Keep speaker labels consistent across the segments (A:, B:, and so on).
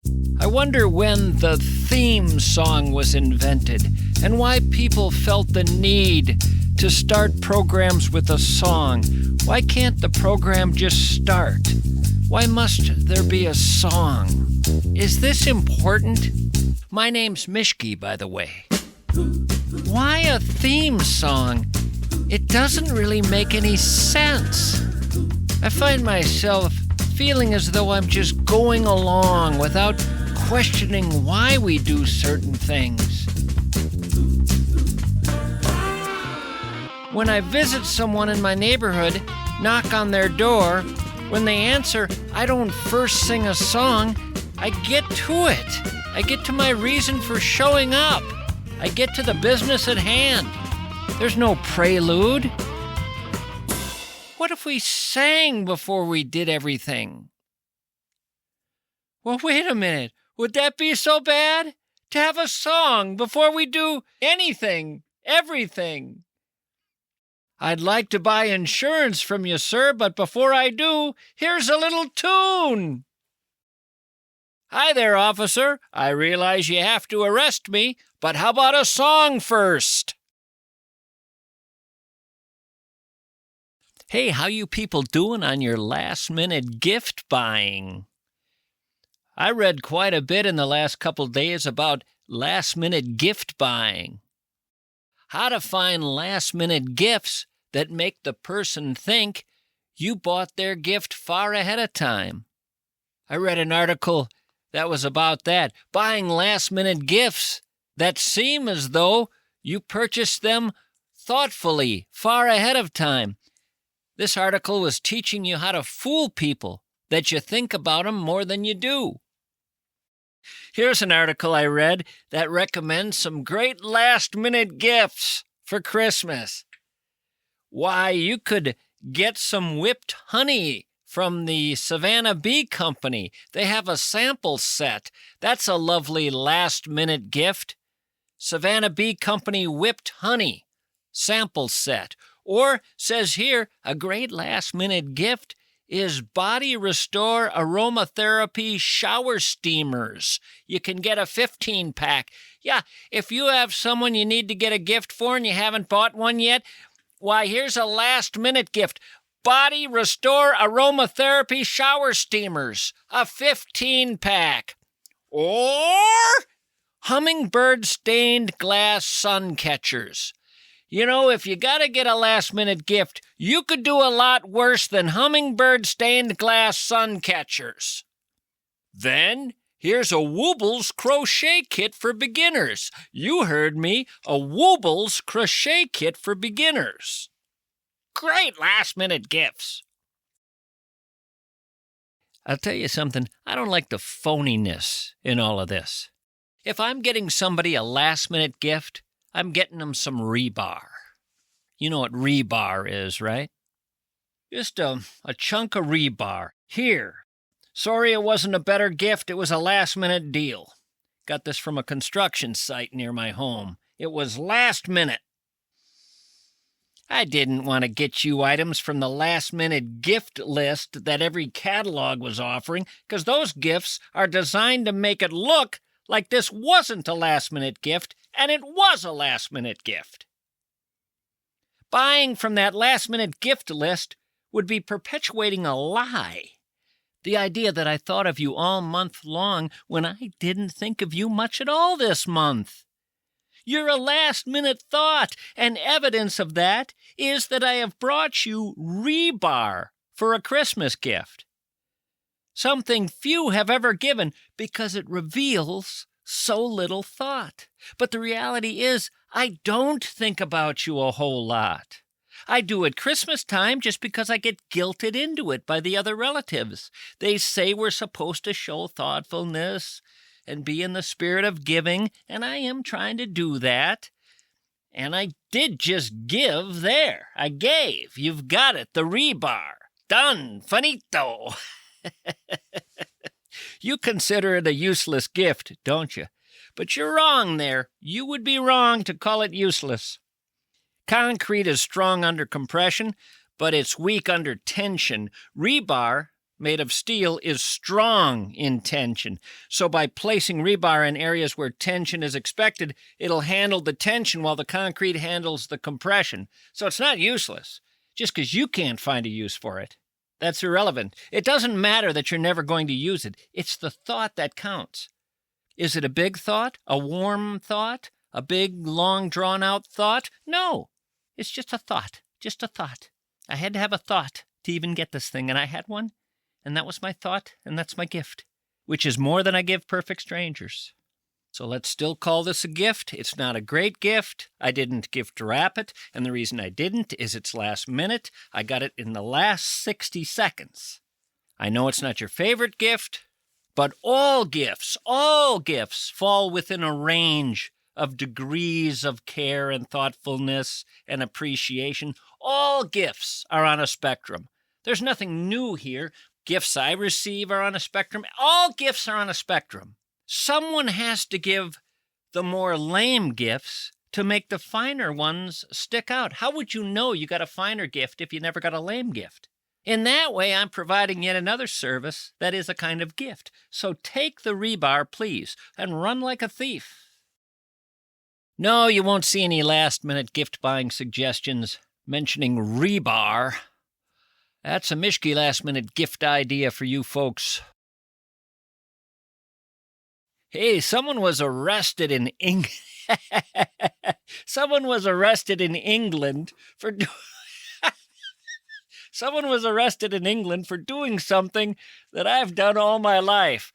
A: I wonder when the theme song was invented and why people felt the need to start programs with a song. Why can't the program just start? Why must there be a song? Is this important? My name's Mischke, by the way. Why a theme song? It doesn't really make any sense. I find myself feeling as though I'm just going along without questioning why we do certain things. When I visit someone in my neighborhood, knock on their door, when they answer, I don't first sing a song, I get to it. I get to my reason for showing up. I get to the business at hand. There's no prelude. What if we sang before we did everything? Well, wait a minute. Would that be so bad? To have a song before we do anything, everything? I'd like to buy insurance from you, sir, but before I do, here's a little tune. Hi there, officer. I realize you have to arrest me, but how about a song first? Hey, how you people doing on your last-minute gift buying? I read quite a bit in the last couple days about last-minute gift buying. How to find last-minute gifts that make the person think you bought their gift far ahead of time. I read an article that was about that, buying last-minute gifts that seem as though you purchased them thoughtfully, far ahead of time. This article was teaching you how to fool people, that you think about them more than you do. Here's an article I read that recommends some great last-minute gifts for Christmas. Why, you could get some whipped honey from the Savannah Bee Company. They have a sample set. That's a lovely last-minute gift. Savannah Bee Company whipped honey sample set. Or, says here, a great last-minute gift is Body Restore Aromatherapy Shower Steamers. You can get a 15-pack. Yeah, if you have someone you need to get a gift for and you haven't bought one yet, why, here's a last-minute gift. Body Restore Aromatherapy Shower Steamers, a 15-pack. Or hummingbird stained glass sun catchers. You know, if you gotta get a last-minute gift, you could do a lot worse than hummingbird stained glass sun catchers. Then, here's a Woobles crochet kit for beginners. You heard me, a Woobles crochet kit for beginners. Great last-minute gifts. I'll tell you something, I don't like the phoniness in all of this. If I'm getting somebody a last-minute gift, I'm getting them some rebar. You know what rebar is, right? Just a chunk of rebar. Here. Sorry it wasn't a better gift, it was a last-minute deal. Got this from a construction site near my home. It was last minute. I didn't want to get you items from the last-minute gift list that every catalog was offering, because those gifts are designed to make it look like this wasn't a last-minute gift, and it was a last-minute gift. Buying from that last-minute gift list would be perpetuating a lie. The idea that I thought of you all month long when I didn't think of you much at all this month. You're a last-minute thought, and evidence of that is that I have brought you rebar for a Christmas gift. Something few have ever given because it reveals so little thought. But the reality is, I don't think about you a whole lot. I do at Christmas time just because I get guilted into it by the other relatives. They say we're supposed to show thoughtfulness and be in the spirit of giving, and I am trying to do that. And I did just give there. I gave. You've got it, the rebar. Done. Finito. You consider it a useless gift, don't you? But you're wrong there. You would be wrong to call it useless. Concrete is strong under compression, but it's weak under tension. Rebar, made of steel is strong in tension. So by placing rebar in areas where tension is expected, it'll handle the tension while the concrete handles the compression. So it's not useless, just because you can't find a use for it. That's irrelevant. It doesn't matter that you're never going to use it. It's the thought that counts. Is it a big thought? A warm thought? A big, long, drawn-out thought? No. It's just a thought. Just a thought. I had to have a thought to even get this thing, and I had one, and that was my thought, and that's my gift, which is more than I give perfect strangers. So let's still call this a gift. It's not a great gift. I didn't gift wrap it, and the reason I didn't is it's last minute. I got it in the last 60 seconds. I know it's not your favorite gift, but all gifts fall within a range of degrees of care and thoughtfulness and appreciation. All gifts are on a spectrum. There's nothing new here. Gifts I receive are on a spectrum. All gifts are on a spectrum. Someone has to give the more lame gifts to make the finer ones stick out. How would you know you got a finer gift if you never got a lame gift? In that way, I'm providing yet another service that is a kind of gift. So take the rebar, please, and run like a thief. No, you won't see any last-minute gift-buying suggestions mentioning rebar. That's a Mischke last-minute gift idea for you folks. Hey, someone was arrested in Someone was arrested in England for Someone was arrested in England for doing something that I've done all my life.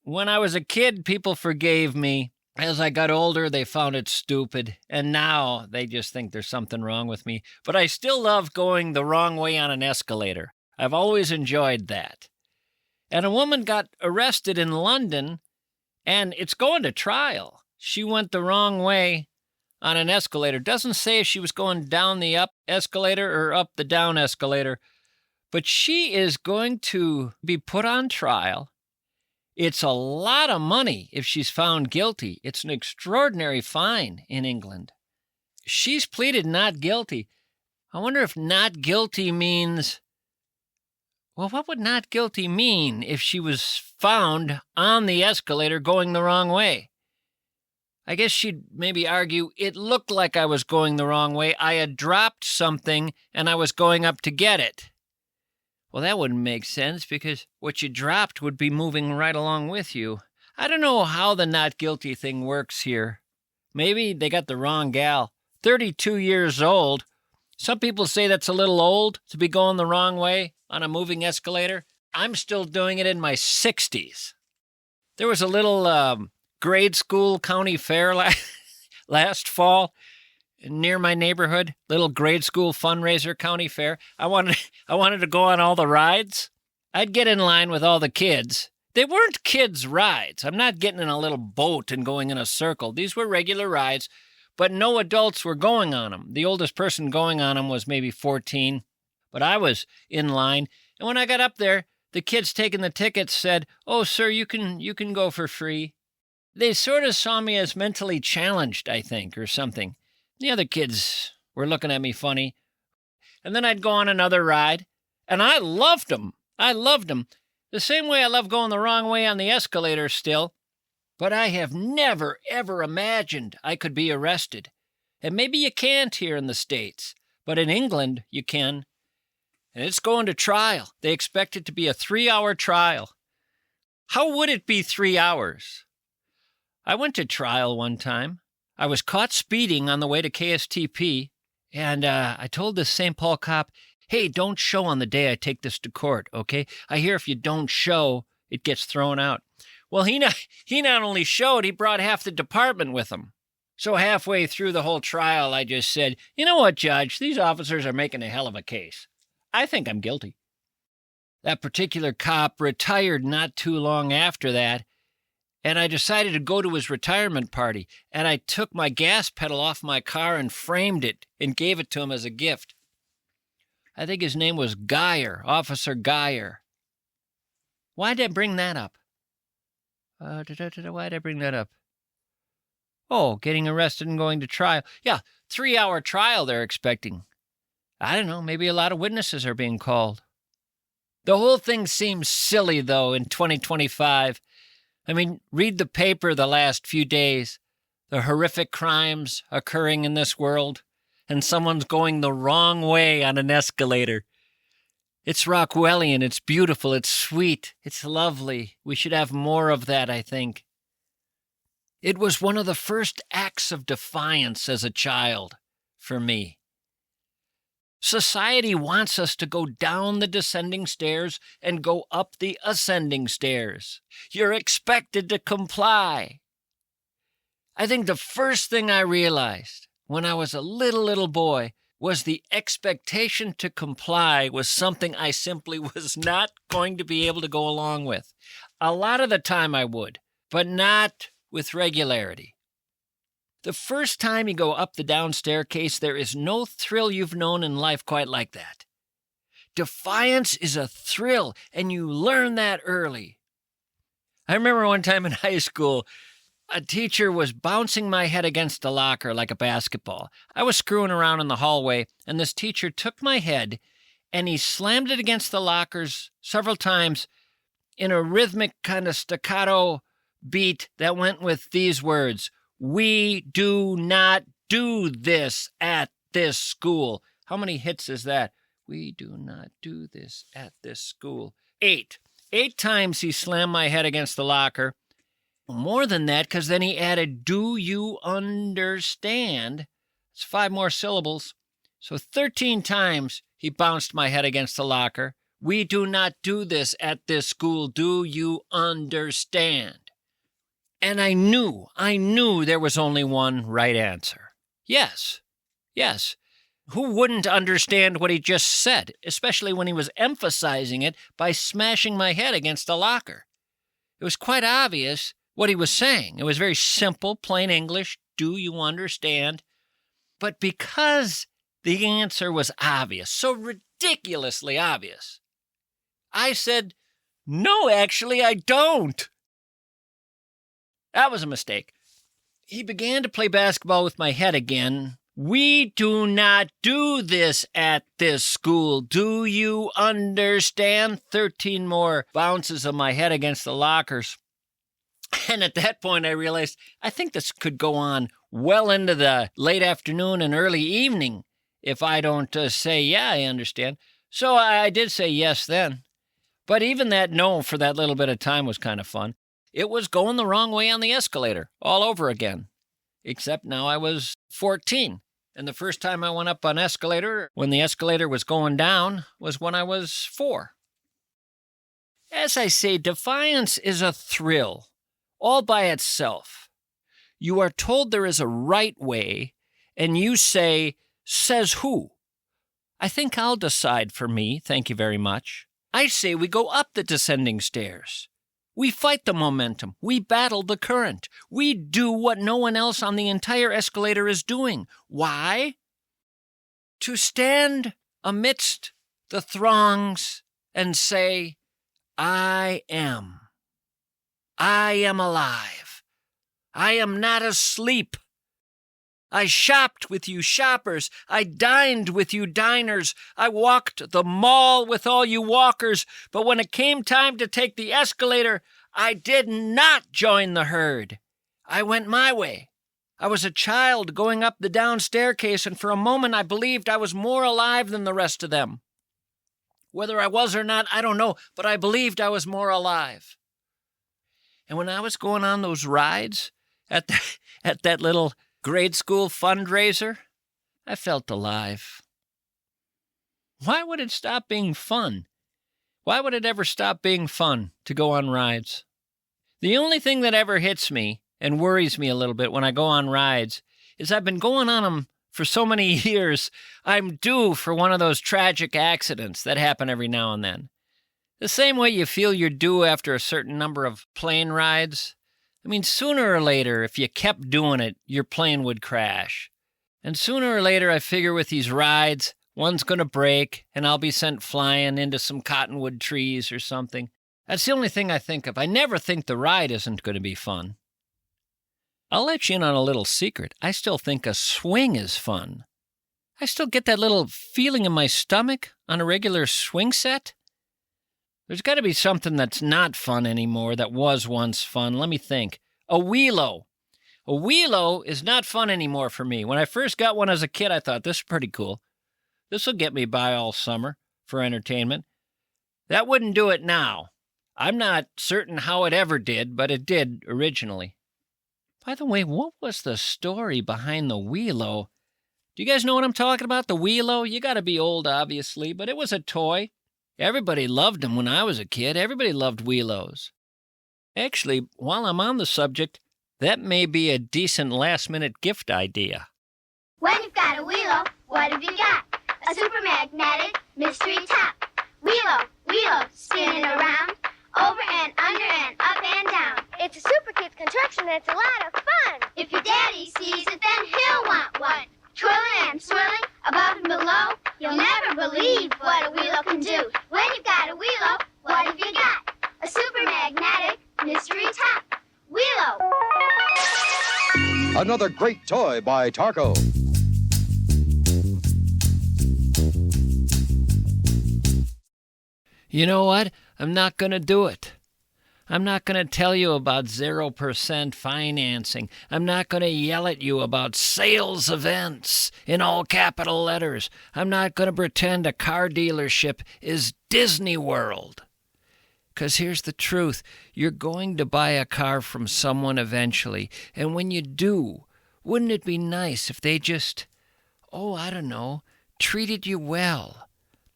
A: When I was a kid, people forgave me. As I got older, they found it stupid, and now they just think there's something wrong with me. But I still love going the wrong way on an escalator. I've always enjoyed that. And a woman got arrested in London, and it's going to trial. She went the wrong way on an escalator. Doesn't say if she was going down the up escalator or up the down escalator, but she is going to be put on trial. It's a lot of money if she's found guilty. It's an extraordinary fine in England. She's pleaded not guilty. I wonder if not guilty means... Well, what would not guilty mean if she was found on the escalator going the wrong way? I guess she'd maybe argue, it looked like I was going the wrong way. I had dropped something and I was going up to get it. Well, that wouldn't make sense because what you dropped would be moving right along with you. I don't know how the not guilty thing works here. Maybe they got the wrong gal. 32 years old. Some people say that's a little old to be going the wrong way on a moving escalator. I'm still doing it in my 60s. There was a little grade school county fair last fall near my neighborhood, little grade school fundraiser county fair. I wanted to go on all the rides. I'd get in line with all the kids. They weren't kids' rides. I'm not getting in a little boat and going in a circle. These were regular rides, but no adults were going on them. The oldest person going on them was maybe 14, but I was in line. And when I got up there, the kids taking the tickets said, "Oh, sir, you can go for free." They sort of saw me as mentally challenged, I think, or something. The other kids were looking at me funny. And then I'd go on another ride, and I loved them. The same way I love going the wrong way on the escalator still. But I have never, ever imagined I could be arrested. And maybe you can't here in the States, but in England you can. And it's going to trial. They expect it to be a 3-hour trial. How would it be 3 hours? I went to trial one time. I was caught speeding on the way to KSTP, and I told this St. Paul cop, "Hey, don't show on the day I take this to court, okay? I hear if you don't show, it gets thrown out." Well, he not only showed, he brought half the department with him. So halfway through the whole trial, I just said, "You know what, Judge? These officers are making a hell of a case. I think I'm guilty." That particular cop retired not too long after that, and I decided to go to his retirement party, and I took my gas pedal off my car and framed it and gave it to him as a gift. I think his name was Geyer, Officer Geyer. Why did I bring that up? Why did I bring that up? Oh, getting arrested and going to trial. Yeah, 3-hour trial they're expecting. I don't know, maybe a lot of witnesses are being called. The whole thing seems silly, though, in 2025. I mean, read the paper the last few days. The horrific crimes occurring in this world, and someone's going the wrong way on an escalator. It's Rockwellian, it's beautiful, it's sweet, it's lovely. We should have more of that, I think. It was one of the first acts of defiance as a child for me. Society wants us to go down the descending stairs and go up the ascending stairs. You're expected to comply. I think the first thing I realized when I was a little boy was the expectation to comply was something I simply was not going to be able to go along with. A lot of the time I would, but not with regularity. The first time you go up the down staircase, there is no thrill you've known in life quite like that. Defiance is a thrill, and you learn that early. I remember one time in high school, a teacher was bouncing my head against a locker like a basketball. I was screwing around in the hallway, and this teacher took my head, and he slammed it against the lockers several times in a rhythmic kind of staccato beat that went with these words: "We do not do this at this school." How many hits is that? We do not do this at this school. 8. 8 times he slammed my head against the locker. More than that, because then he added, "Do you understand?" It's 5 more syllables. So 13 times he bounced my head against the locker. We do not do this at this school. Do you understand? And I knew there was only one right answer. Yes. Who wouldn't understand what he just said, especially when he was emphasizing it by smashing my head against the locker? It was quite obvious what he was saying. It was very simple, plain English. Do you understand? But because the answer was obvious, so ridiculously obvious, I said, "No, actually, I don't." That was a mistake. He began to play basketball with my head again. We do not do this at this school. Do you understand? 13 more bounces of my head against the lockers. And at that point, I realized I think this could go on well into the late afternoon and early evening if I don't say, yeah, I understand. So I did say yes then. But even that no for that little bit of time was kind of fun. It was going the wrong way on the escalator all over again. Except now I was 14. And the first time I went up an escalator when the escalator was going down was when I was 4. As I say, defiance is a thrill all by itself. You are told there is a right way, and you say, "Says who?" I think I'll decide for me, thank you very much. I say we go up the descending stairs. We fight the momentum. We battle the current. We do what no one else on the entire escalator is doing. Why? To stand amidst the throngs and say, I am alive. I am not asleep. I shopped with you shoppers. I dined with you diners. I walked the mall with all you walkers. But when it came time to take the escalator, I did not join the herd. I went my way. I was a child going up the down staircase, and for a moment I believed I was more alive than the rest of them. Whether I was or not, I don't know, but I believed I was more alive. And when I was going on those rides at that little grade school fundraiser, I felt alive. Why would it stop being fun? Why would it ever stop being fun to go on rides? The only thing that ever hits me and worries me a little bit when I go on rides is I've been going on them for so many years, I'm due for one of those tragic accidents that happen every now and then. The same way you feel you're due after a certain number of plane rides. I mean, sooner or later, if you kept doing it, your plane would crash. And sooner or later, I figure with these rides, one's going to break, and I'll be sent flying into some cottonwood trees or something. That's the only thing I think of. I never think the ride isn't going to be fun. I'll let you in on a little secret. I still think a swing is fun. I still get that little feeling in my stomach on a regular swing set. There's got to be something that's not fun anymore that was once fun. Let me think. A wheelo. A wheelo is not fun anymore for me. When I first got one as a kid, I thought, this is pretty cool. This will get me by all summer for entertainment. That wouldn't do it now. I'm not certain how it ever did, but it did originally. By the way, what was the story behind the wheelo? Do you guys know what I'm talking about? The wheelo? You got to be old, obviously, but it was a toy. Everybody loved them when I was a kid. Everybody loved wheelos. Actually, while I'm on the subject, that may be a decent last-minute gift idea.
B: When you've got a wheelo, what have you got? A super magnetic mystery top. Wheelo, wheelo, spinning around, over and under and up and down.
C: It's a super kid's contraption that's a lot of fun.
B: If your daddy sees it, then he'll want one. Twirling and swirling above and below, you'll never believe what a wheelo can do. When you've got a wheelo, what have you got? A super magnetic mystery top. Wheelo.
D: Another great toy by Tarko.
A: You know what? I'm not going to do it. I'm not going to tell you about 0% financing. I'm not going to yell at you about sales events in all capital letters. I'm not going to pretend a car dealership is Disney World. Because here's the truth. You're going to buy a car from someone eventually. And when you do, wouldn't it be nice if they just, treated you well?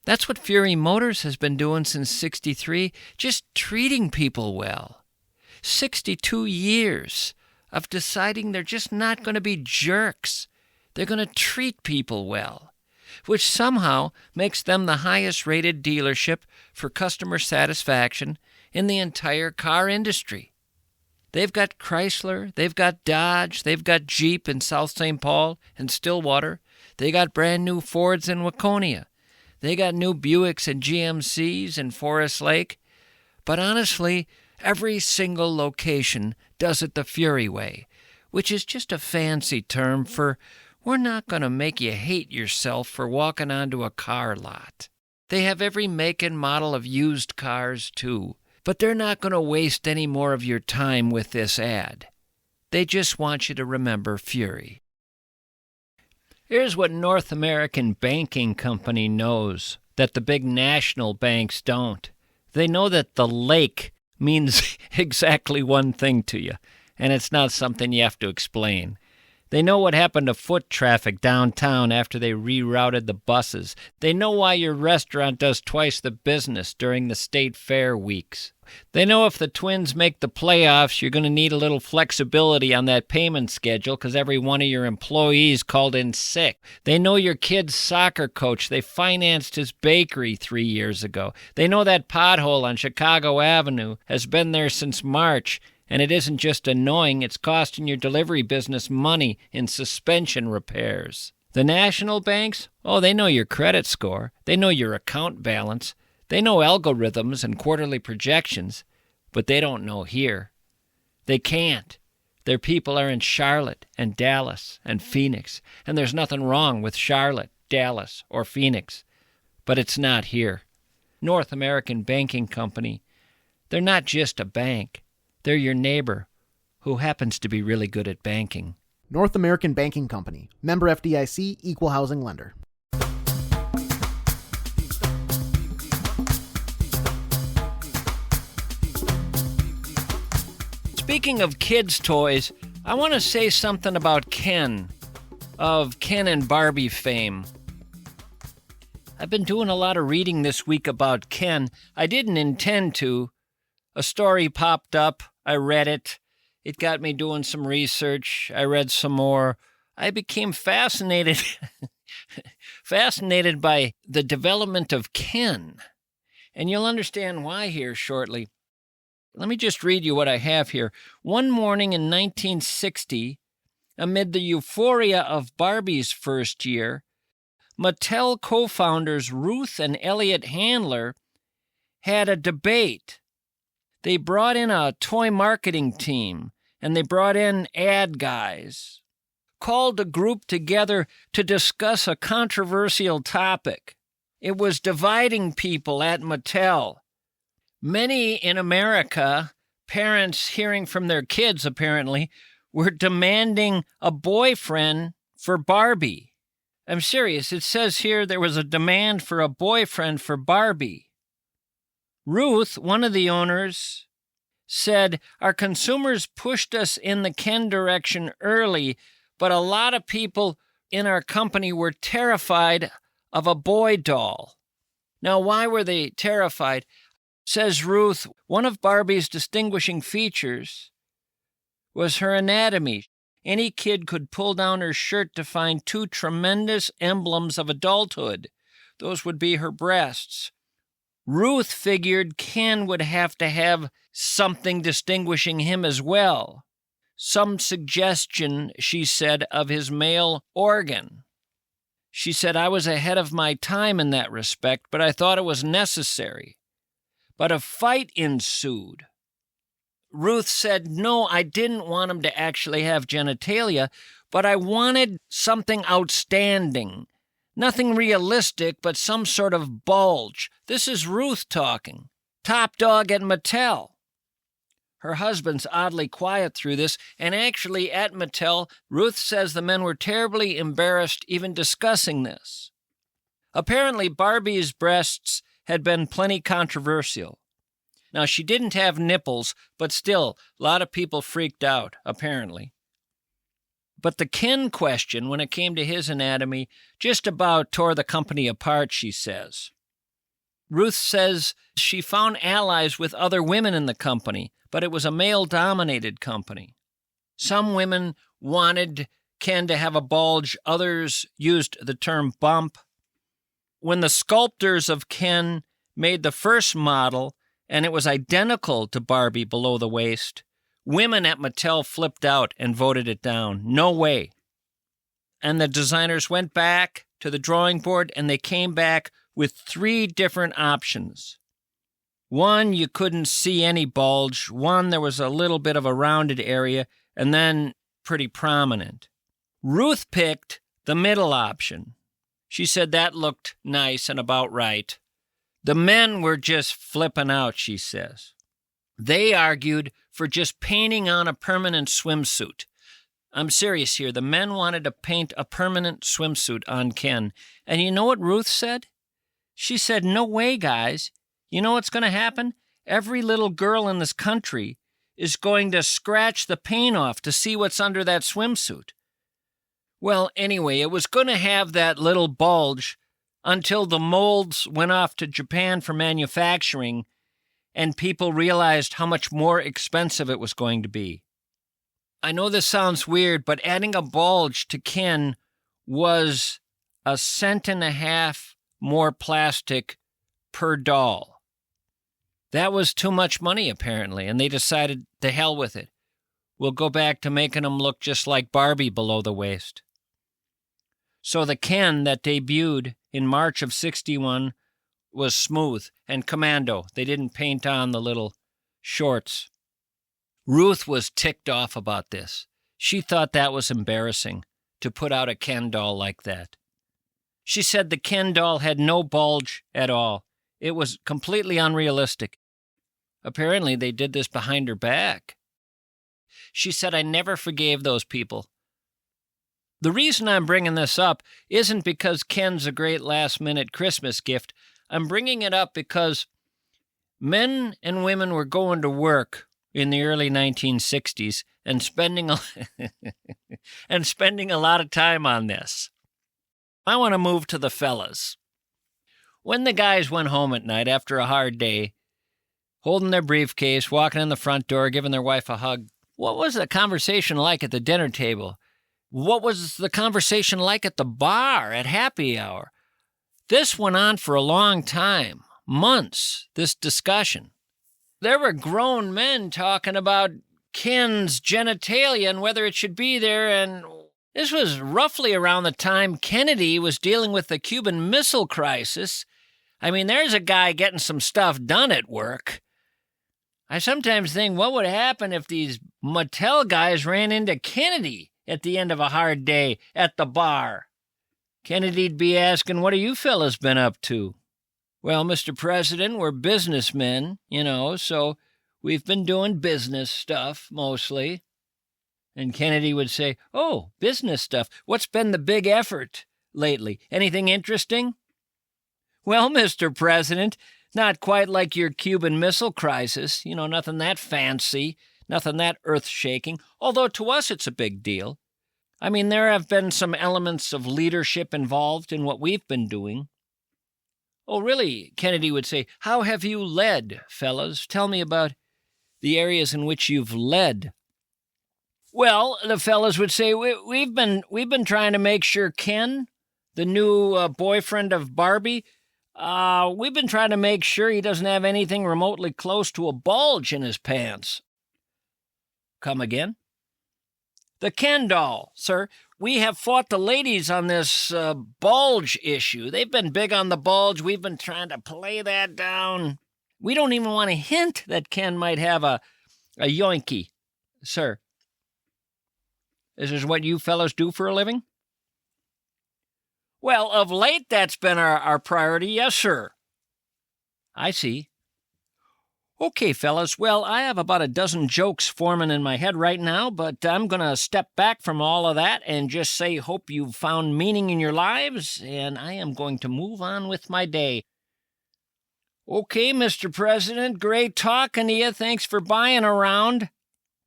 A: That's what Fury Motors has been doing since '63, just treating people well. 62 years of deciding they're just not going to be jerks. They're going to treat people well, which somehow makes them the highest-rated dealership for customer satisfaction in the entire car industry. They've got Chrysler, they've got Dodge, they've got Jeep in South St. Paul and Stillwater. They got brand-new Fords in Waconia. They got new Buicks and GMCs in Forest Lake. But honestly, every single location does it the Fury way, which is just a fancy term for we're not going to make you hate yourself for walking onto a car lot. They have every make and model of used cars, too. But they're not going to waste any more of your time with this ad. They just want you to remember Fury. Here's what North American Banking Company knows that the big national banks don't. They know that the lake means exactly one thing to you, and it's not something you have to explain. They know what happened to foot traffic downtown after they rerouted the buses. They know why your restaurant does twice the business during the state fair weeks. They know if the Twins make the playoffs, you're going to need a little flexibility on that payment schedule because every one of your employees called in sick. They know your kid's soccer coach. They financed his bakery 3 years ago. They know that pothole on Chicago Avenue has been there since March. And it isn't just annoying, it's costing your delivery business money in suspension repairs. The national banks, they know your credit score. They know your account balance. They know algorithms and quarterly projections, but they don't know here. They can't. Their people are in Charlotte and Dallas and Phoenix, and there's nothing wrong with Charlotte, Dallas, or Phoenix. But it's not here. North American Banking Company, they're not just a bank. They're your neighbor who happens to be really good at banking.
E: North American Banking Company. Member FDIC, Equal Housing Lender.
A: Speaking of kids' toys, I want to say something about Ken, of Ken and Barbie fame. I've been doing a lot of reading this week about Ken. I didn't intend to. A story popped up. I read it. It got me doing some research. I read some more. I became fascinated by the development of Ken. And you'll understand why here shortly. Let me just read you what I have here. One morning in 1960, amid the euphoria of Barbie's first year, Mattel co-founders Ruth and Elliot Handler had a debate. They brought in a toy marketing team, and they brought in ad guys, called a group together to discuss a controversial topic. It was dividing people at Mattel. Many in America, parents hearing from their kids, apparently, were demanding a boyfriend for Barbie. I'm serious. It says here there was a demand for a boyfriend for Barbie. Ruth, one of the owners, said, "Our consumers pushed us in the Ken direction early, but a lot of people in our company were terrified of a boy doll." Now, why were they terrified? Says Ruth, one of Barbie's distinguishing features was her anatomy. Any kid could pull down her shirt to find two tremendous emblems of adulthood. Those would be her breasts. Ruth figured Ken would have to have something distinguishing him as well. Some suggestion, she said, of his male organ. She said, "I was ahead of my time in that respect, but I thought it was necessary." But a fight ensued. Ruth said, "No, I didn't want him to actually have genitalia, but I wanted something outstanding. Nothing realistic, but some sort of bulge." This is Ruth talking. Top dog at Mattel. Her husband's oddly quiet through this, and actually at Mattel, Ruth says the men were terribly embarrassed even discussing this. Apparently, Barbie's breasts had been plenty controversial. Now, she didn't have nipples, but still, a lot of people freaked out, apparently. But the Ken question, when it came to his anatomy, just about tore the company apart, she says. Ruth says she found allies with other women in the company, but it was a male-dominated company. Some women wanted Ken to have a bulge, others used the term bump. When the sculptors of Ken made the first model, and it was identical to Barbie below the waist, women at Mattel flipped out and voted it down. No way. And the designers went back to the drawing board, and they came back with 3 different options. One, you couldn't see any bulge. One, there was a little bit of a rounded area, and then pretty prominent. Ruth picked the middle option. She said that looked nice and about right. The men were just flipping out, she says. They argued for just painting on a permanent swimsuit. I'm serious here. The men wanted to paint a permanent swimsuit on Ken. And you know what Ruth said? She said, "No way, guys. You know what's going to happen? Every little girl in this country is going to scratch the paint off to see what's under that swimsuit." Well, anyway, it was going to have that little bulge until the molds went off to Japan for manufacturing and people realized how much more expensive it was going to be. I know this sounds weird, but adding a bulge to Ken was $1.50 more plastic per doll. That was too much money, apparently, and they decided, to hell with it. We'll go back to making them look just like Barbie below the waist. So the Ken that debuted in March of '61 was smooth and commando. They didn't paint on the little shorts. Ruth was ticked off about this. She thought that was embarrassing, to put out a Ken doll like that. She said the Ken doll had no bulge at all. It was completely unrealistic. Apparently, they did this behind her back. She said, "I never forgave those people." The reason I'm bringing this up isn't because Ken's a great last-minute Christmas gift. I'm bringing it up because men and women were going to work in the early 1960s and spending a lot of time on this. I want to move to the fellas. When the guys went home at night after a hard day, holding their briefcase, walking in the front door, giving their wife a hug, what was the conversation like at the dinner table? What was the conversation like at the bar, at happy hour? This went on for a long time, months, this discussion. There were grown men talking about Ken's genitalia and whether it should be there, and this was roughly around the time Kennedy was dealing with the Cuban Missile Crisis. I mean, there's a guy getting some stuff done at work. I sometimes think, what would happen if these Mattel guys ran into Kennedy at the end of a hard day at the bar? Kennedy'd be asking, "What have you fellas been up to?" Well, Mr. President, we're businessmen, so we've been doing business stuff mostly. And Kennedy would say, "Oh, business stuff. What's been the big effort lately? Anything interesting?" "Well, Mr. President, not quite like your Cuban Missile Crisis. Nothing that fancy, nothing that earth-shaking, although to us it's a big deal. I mean, there have been some elements of leadership involved in what we've been doing." "Oh, really?" Kennedy would say. "How have you led, fellas? Tell me about the areas in which you've led." "Well," the fellas would say, we've been trying to make sure Ken, the new boyfriend of Barbie, we've been trying to make sure he doesn't have anything remotely close to a bulge in his pants." "Come again?" "The Ken doll, sir. We have fought the ladies on this bulge issue. They've been big on the bulge. We've been trying to play that down. We don't even want to hint that Ken might have a yoinky, sir." "This is what you fellows do for a living?" "Well, of late, that's been our priority, yes, sir." "I see. Okay, fellas, well, I have about a dozen jokes forming in my head right now, but I'm going to step back from all of that and just say hope you've found meaning in your lives, and I am going to move on with my day." "Okay, Mr. President, great talking to you. Thanks for buying around.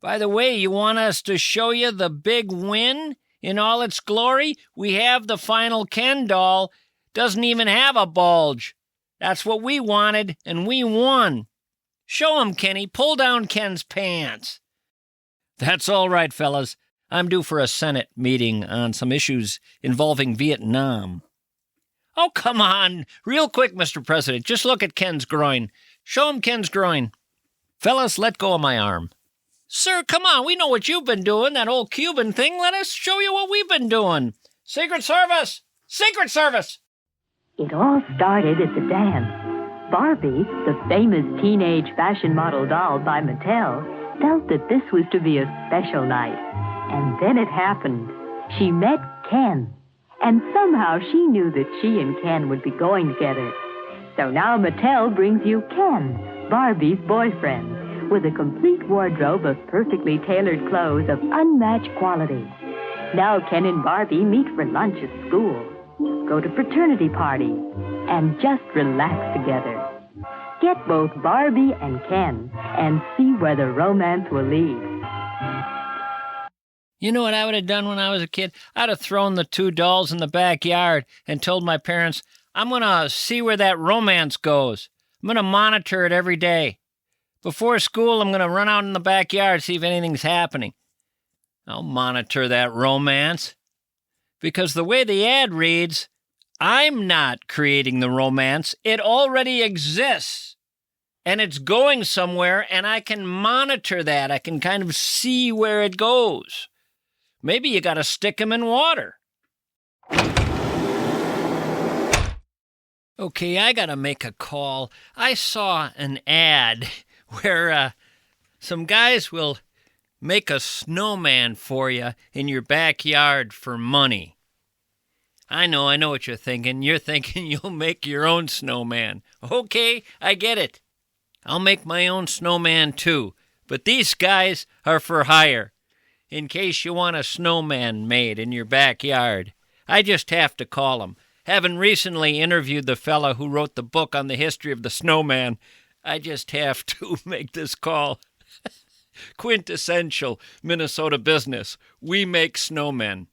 A: By the way, you want us to show you the big win in all its glory? We have the final Ken doll. Doesn't even have a bulge. That's what we wanted, and we won. Show him, Kenny. Pull down Ken's pants." "That's all right, fellas. I'm due for a Senate meeting on some issues involving Vietnam." "Oh, come on. Real quick, Mr. President. Just look at Ken's groin. Show him Ken's groin." "Fellas, let go of my arm." "Sir, come on. We know what you've been doing, that old Cuban thing. Let us show you what we've been doing. Secret Service! Secret Service!"
F: It all started at the dance. Barbie, the famous teenage fashion model doll by Mattel, felt that this was to be a special night. And then it happened. She met Ken. And somehow she knew that she and Ken would be going together. So now Mattel brings you Ken, Barbie's boyfriend, with a complete wardrobe of perfectly tailored clothes of unmatched quality. Now Ken and Barbie meet for lunch at school, go to fraternity parties, and just relax together. Get both Barbie and Ken and see where the romance will lead.
A: You know what I would have done when I was a kid? I'd have thrown the two dolls in the backyard and told my parents, "I'm going to see where that romance goes. I'm going to monitor it every day. Before school, I'm going to run out in the backyard, see if anything's happening. I'll monitor that romance." Because the way the ad reads, I'm not creating the romance. It already exists. And it's going somewhere, and I can monitor that. I can kind of see where it goes. Maybe you got to stick them in water. Okay, I got to make a call. I saw an ad where some guys will make a snowman for you in your backyard for money. I know what you're thinking. You're thinking you'll make your own snowman. Okay, I get it. I'll make my own snowman too. But these guys are for hire. In case you want a snowman made in your backyard, I just have to call them. Having recently interviewed the fella who wrote the book on the history of the snowman, I just have to make this call. Quintessential Minnesota business. We make snowmen.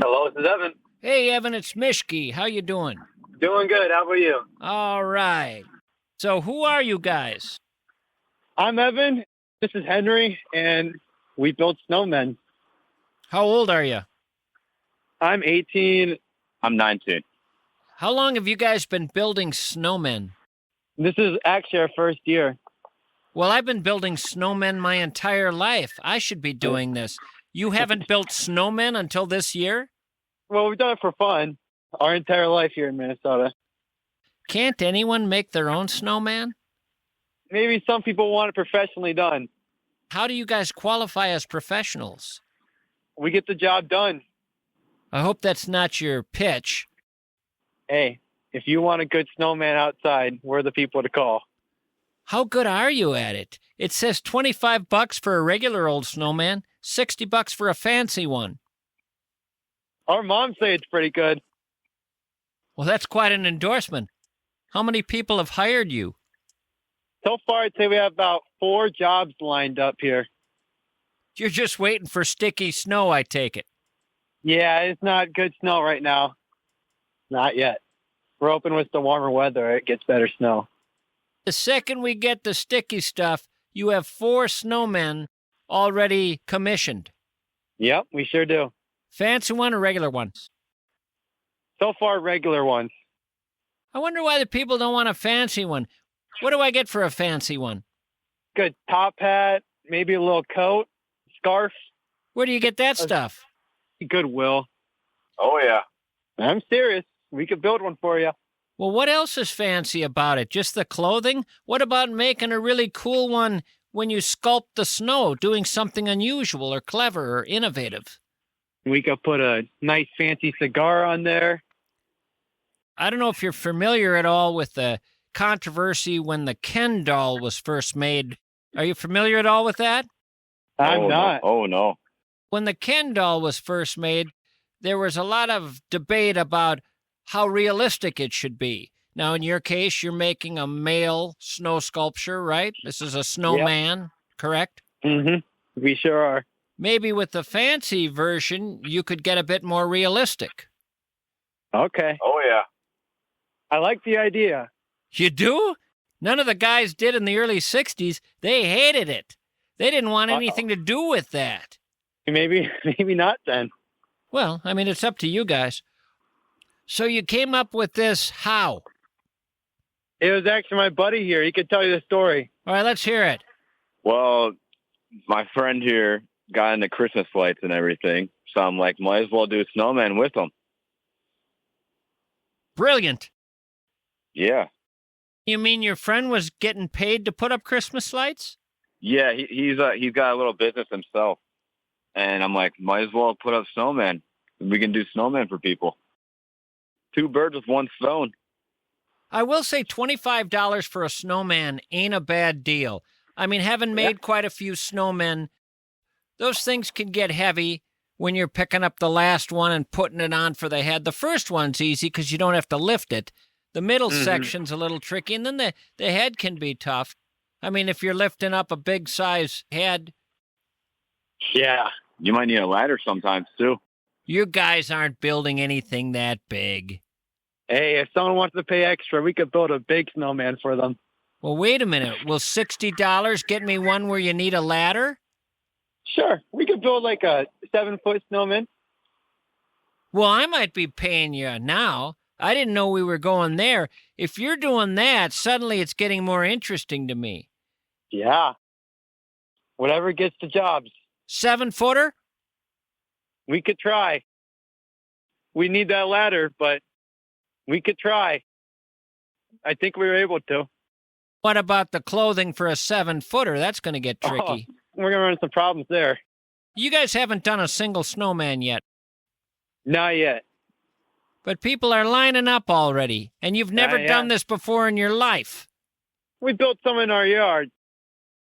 G: Hello, this is Evan.
A: Hey, Evan, it's Mischke. How you doing?
G: Doing good. How about you?
A: All right. So who are you guys?
G: I'm Evan. This is Henry, and we build snowmen.
A: How old are you?
G: I'm 18. I'm 19.
A: How long have you guys been building snowmen?
G: This is actually our first year.
A: Well, I've been building snowmen my entire life. I should be doing this. You haven't built snowmen until this year?
G: Well, we've done it for fun our entire life here in Minnesota.
A: Can't anyone make their own snowman?
G: Maybe some people want it professionally done.
A: How do you guys qualify as professionals?
G: We get the job done.
A: I hope that's not your pitch.
G: Hey, if you want a good snowman outside, we're the people to call.
A: How good are you at it? It says $25 for a regular old snowman, $60 for a fancy one.
G: Our moms say it's pretty good.
A: Well, that's quite an endorsement. How many people have hired you?
G: So far, I'd say we have about 4 jobs lined up here.
A: You're just waiting for sticky snow, I take it.
G: Yeah, it's not good snow right now. Not yet. We're hoping with the warmer weather, it gets better snow.
A: The second we get the sticky stuff, you have 4 snowmen already commissioned.
G: Yep, we sure do.
A: Fancy one or regular ones?
G: So far, regular ones.
A: I wonder why the people don't want a fancy one. What do I get for a fancy one?
G: Good top hat, maybe a little coat, scarf.
A: Where do you get that stuff?
G: Goodwill.
H: Oh, yeah.
G: I'm serious. We could build one for you.
A: Well, what else is fancy about it? Just the clothing? What about making a really cool one when you sculpt the snow, doing something unusual or clever or innovative?
G: We could put a nice fancy cigar on there.
A: I don't know if you're familiar at all with the controversy when the Ken doll was first made. Are you familiar at all with that?
G: I'm not.
H: No. Oh, no.
A: When the Ken doll was first made, there was a lot of debate about how realistic it should be. Now, in your case, you're making a male snow sculpture, right? This is a snowman, correct?
G: Mm-hmm. We sure are.
A: Maybe with the fancy version, you could get a bit more realistic.
G: Okay.
H: Oh, yeah.
G: I like the idea.
A: You do? None of the guys did in the early 60s. They hated it. They didn't want anything to do with that.
G: Maybe not then.
A: Well, I mean, it's up to you guys. So you came up with this how?
G: It was actually my buddy here. He could tell you the story.
A: All right, let's hear it.
H: Well, my friend here got into Christmas lights and everything, so I'm like, might as well do a snowman with him.
A: Brilliant.
H: Yeah.
A: You mean your friend was getting paid to put up Christmas lights?
H: Yeah, he's got a little business himself. And I'm like, might as well put up snowman. We can do snowman for people. 2 birds with 1 stone.
A: I will say $25 for a snowman ain't a bad deal. I mean, having made quite a few snowmen, those things can get heavy when you're picking up the last one and putting it on for the head. The first one's easy because you don't have to lift it. The middle section's a little tricky, and then the head can be tough. I mean, if you're lifting up a big size head.
G: Yeah.
H: You might need a ladder sometimes, too.
A: You guys aren't building anything that big.
G: Hey, if someone wants to pay extra, we could build a big snowman for them.
A: Well, wait a minute. Will $60 get me one where you need a ladder?
G: Sure. We could build like a 7-foot snowman.
A: Well, I might be paying you now. I didn't know we were going there. If you're doing that, suddenly it's getting more interesting to me.
G: Yeah. Whatever gets the jobs.
A: 7-footer?
G: We could try. We need that ladder, but we could try. I think we were able to.
A: What about the clothing for a 7-footer? That's going to get tricky.
G: Oh, we're going to run into some problems there.
A: You guys haven't done a single snowman yet.
G: Not yet.
A: But people are lining up already, and you've never done this before in your life.
G: We built some in our yard.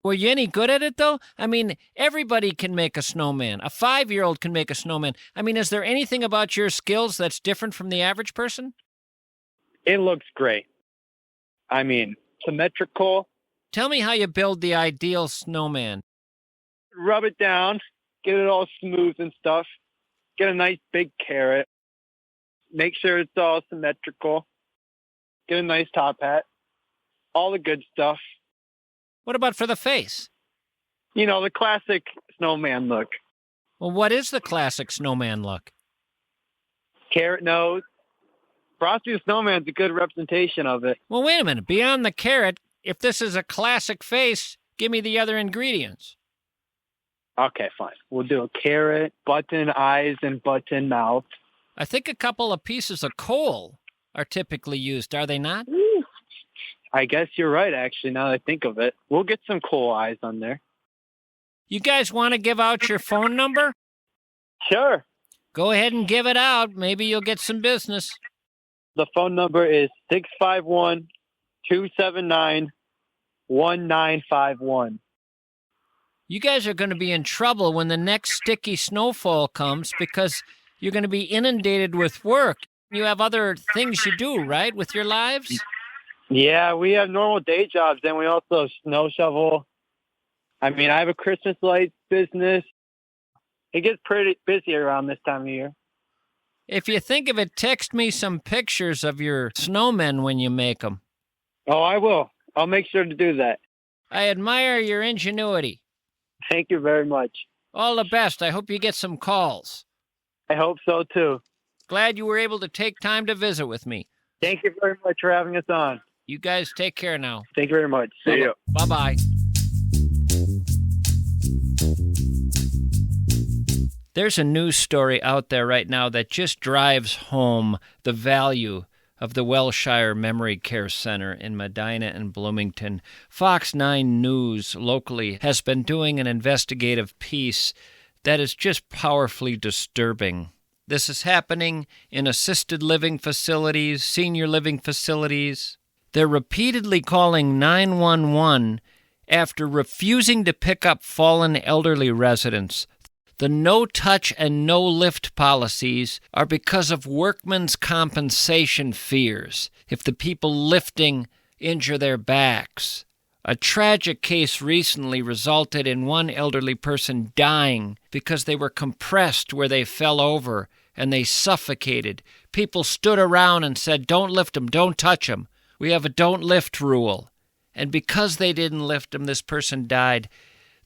A: Were you any good at it, though? I mean, everybody can make a snowman. A 5-year-old can make a snowman. I mean, is there anything about your skills that's different from the average person?
G: It looks great. I mean, symmetrical.
A: Tell me how you build the ideal snowman.
G: Rub it down, get it all smooth and stuff. Get a nice big carrot. Make sure it's all symmetrical. Get a nice top hat. All the good stuff.
A: What about for the face?
G: You know, the classic snowman look.
A: Well, what is the classic snowman look?
G: Carrot nose. Frosty the Snowman's a good representation of it.
A: Well, wait a minute. Beyond the carrot, if this is a classic face, give me the other ingredients.
G: Okay, fine. We'll do a carrot, button eyes, and button mouth.
A: I think a couple of pieces of coal are typically used, are they not?
G: Ooh, I guess you're right, actually, now that I think of it. We'll get some cool eyes on there.
A: You guys want to give out your phone number?
G: Sure.
A: Go ahead and give it out. Maybe you'll get some business.
G: The phone number is 651-279-1951.
A: You guys are going to be in trouble when the next sticky snowfall comes because you're going to be inundated with work. You have other things you do, right, with your lives?
G: Yeah, we have normal day jobs, and we also snow shovel. I mean, I have a Christmas lights business. It gets pretty busy around this time of year.
A: If you think of it, text me some pictures of your snowmen when you make them.
G: Oh, I will. I'll make sure to do that.
A: I admire your ingenuity.
G: Thank you very much.
A: All the best. I hope you get some calls.
G: I hope so, too.
A: Glad you were able to take time to visit with me.
G: Thank you very much for having us on.
A: You guys take care now.
G: Thank you very much. See you.
A: Bye-bye. There's a news story out there right now that just drives home the value of the Wellshire Memory Care Center in Medina and Bloomington. Fox 9 News locally has been doing an investigative piece that is just powerfully disturbing. This is happening in assisted living facilities, senior living facilities. They're repeatedly calling 911 after refusing to pick up fallen elderly residents. The no-touch and no-lift policies are because of workmen's compensation fears if the people lifting injure their backs. A tragic case recently resulted in one elderly person dying because they were compressed where they fell over and they suffocated. People stood around and said, "Don't lift him, don't touch him. We have a don't lift rule." And because they didn't lift him, this person died.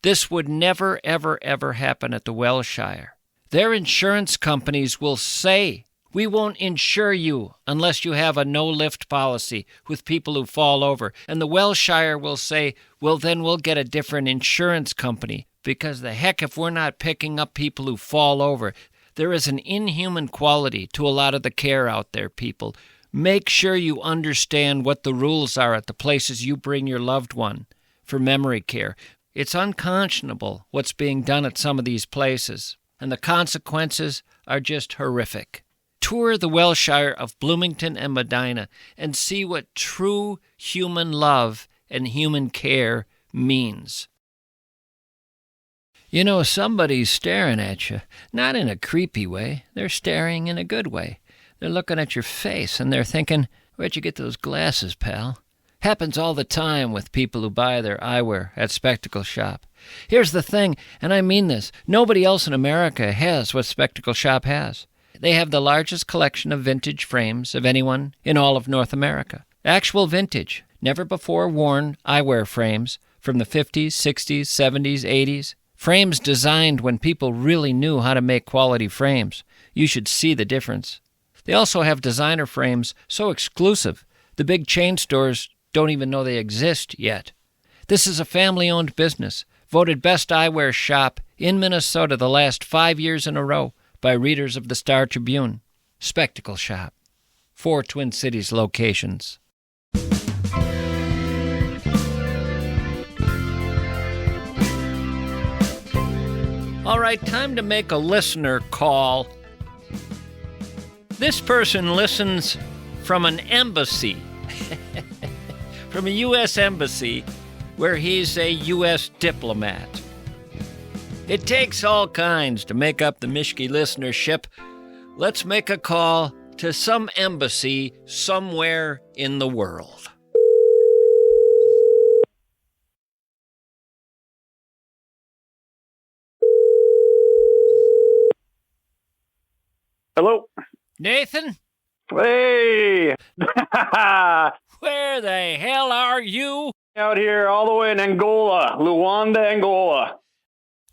A: This would never, ever, ever happen at the Wellshire. Their insurance companies will say, "We won't insure you unless you have a no-lift policy with people who fall over." And the Wellshire will say, "Well, then we'll get a different insurance company because the heck if we're not picking up people who fall over." There is an inhuman quality to a lot of the care out there, people. Make sure you understand what the rules are at the places you bring your loved one for memory care. It's unconscionable what's being done at some of these places, and the consequences are just horrific. Tour the Wellshire of Bloomington and Medina and see what true human love and human care means. You know, somebody's staring at you, not in a creepy way. They're staring in a good way. They're looking at your face, and they're thinking, "Where'd you get those glasses, pal?" Happens all the time with people who buy their eyewear at Spectacle Shop. Here's the thing, and I mean this, nobody else in America has what Spectacle Shop has. They have the largest collection of vintage frames of anyone in all of North America. Actual vintage, never-before-worn eyewear frames from the 50s, 60s, 70s, 80s. Frames designed when people really knew how to make quality frames. You should see the difference. They also have designer frames so exclusive, the big chain stores don't even know they exist yet. This is a family-owned business, voted best eyewear shop in Minnesota the last 5 years in a row by readers of the Star Tribune. Spectacle Shop. 4 Twin Cities locations. All right, time to make a listener call. This person listens from an embassy, from a U.S. embassy, where he's a U.S. diplomat. It takes all kinds to make up the Mischke listenership. Let's make a call to some embassy somewhere in the world.
G: Hello?
A: Nathan?
G: Hey!
A: Where the hell are you?
G: Out here all the way in Angola, Luanda, Angola.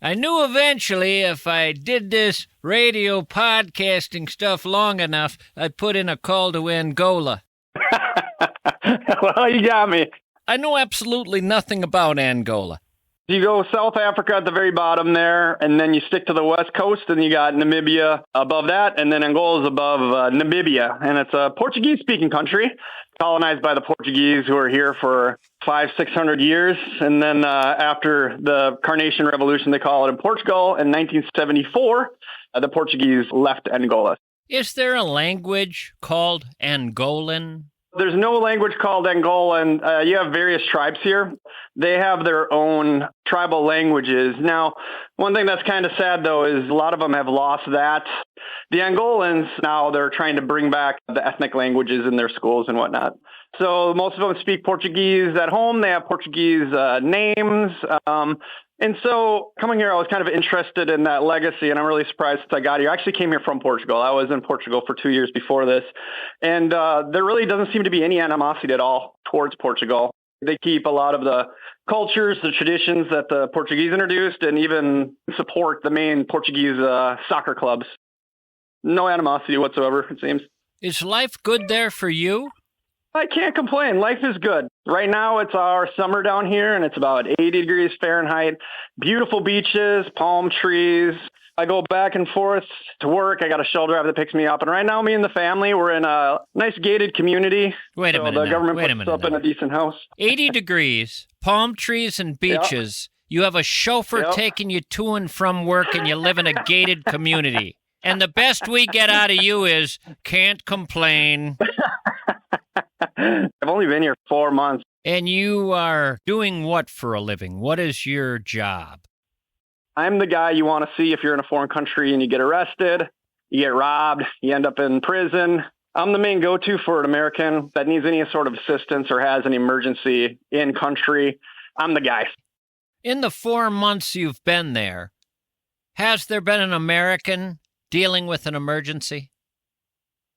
A: I knew eventually if I did this radio podcasting stuff long enough, I'd put in a call to Angola.
G: Well, you got me.
A: I know absolutely nothing about Angola.
G: You go South Africa at the very bottom there, and then you stick to the west coast, and you got Namibia above that, and then Angola is above Namibia. And it's a Portuguese-speaking country, colonized by the Portuguese who are here for 500-600 years. And then after the Carnation Revolution, they call it in Portugal, in 1974, the Portuguese left Angola.
A: Is there a language called Angolan?
G: There's no language called Angolan. You have various tribes here. They have their own tribal languages. Now, one thing that's kind of sad, though, is a lot of them have lost that. The Angolans, now they're trying to bring back the ethnic languages in their schools and whatnot. So most of them speak Portuguese at home. They have Portuguese names. And so coming here, I was kind of interested in that legacy, and I'm really surprised since I got here. I actually came here from Portugal. I was in Portugal for 2 years before this, and there really doesn't seem to be any animosity at all towards Portugal. They keep a lot of the cultures, the traditions that the Portuguese introduced, and even support the main Portuguese soccer clubs. No animosity whatsoever, it seems.
A: Is life good there for you?
G: I can't complain. Life is good. Right now, it's our summer down here, and it's about 80 degrees Fahrenheit. Beautiful beaches, palm trees. I go back and forth to work. I got a shuttle driver that picks me up. And right now, me and the family, we're in a nice gated community.
A: Wait a minute.
G: The government puts us up in a decent house.
A: 80 degrees, palm trees and beaches. Yep. You have a chauffeur taking you to and from work, and you live in a gated community. And the best we get out of you is, can't complain.
G: I've only been here 4 months.
A: And you are doing what for a living? What is your job?
G: I'm the guy you want to see if you're in a foreign country and you get arrested, you get robbed, you end up in prison. I'm the main go-to for an American that needs any sort of assistance or has an emergency in country. I'm the guy.
A: In the 4 months you've been there, has there been an American dealing with an emergency?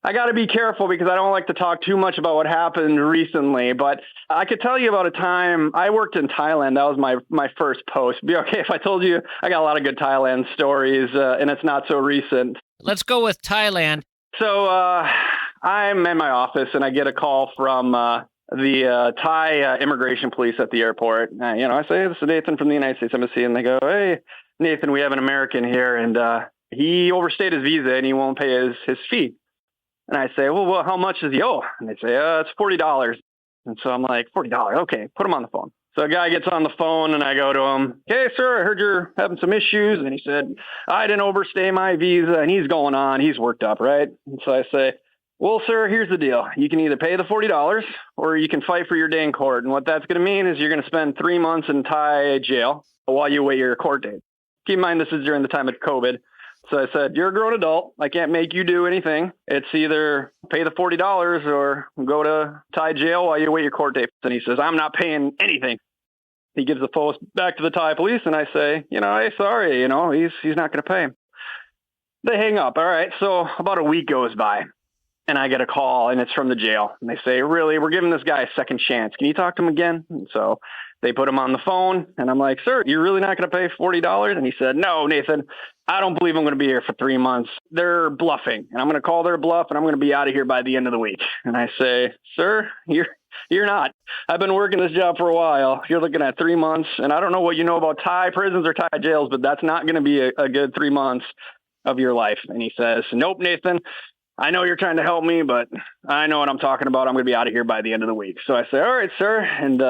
G: I got to be careful because I don't like to talk too much about what happened recently, but I could tell you about a time I worked in Thailand. That was my first post. Be okay if I told you I got a lot of good Thailand stories, and it's not so recent.
A: Let's go with Thailand.
G: So I'm in my office, and I get a call from the Thai immigration police at the airport. I say, this is Nathan from the United States Embassy, and they go, hey, Nathan, we have an American here, and he overstayed his visa, and he won't pay his fee. And I say, well, how much does he owe? And they say, it's $40. And so I'm like, $40, okay, put him on the phone. So a guy gets on the phone, and I go to him, hey, sir, I heard you're having some issues. And he said, I didn't overstay my visa. And he's going on. He's worked up, right? And so I say, well, sir, here's the deal. You can either pay the $40 or you can fight for your day in court. And what that's going to mean is you're going to spend 3 months in Thai jail while you wait your court date. Keep in mind, this is during the time of COVID. So I said, you're a grown adult. I can't make you do anything. It's either pay the $40 or go to Thai jail while you wait your court date. And he says, I'm not paying anything. He gives the phone back to the Thai police, and I say, hey, sorry, he's not going to pay. They hang up. All right. So about a week goes by, and I get a call, and it's from the jail. And they say, really, we're giving this guy a second chance. Can you talk to him again? And so they put him on the phone, and I'm like, sir, you're really not going to pay $40? And he said, no, Nathan, I don't believe I'm going to be here for 3 months. They're bluffing, and I'm going to call their bluff, and I'm going to be out of here by the end of the week. And I say, sir, you're not. I've been working this job for a while. You're looking at 3 months, and I don't know what you know about Thai prisons or Thai jails, but that's not going to be a good 3 months of your life. And he says, nope, Nathan, I know you're trying to help me, but I know what I'm talking about. I'm going to be out of here by the end of the week. So I say, all right, sir. And,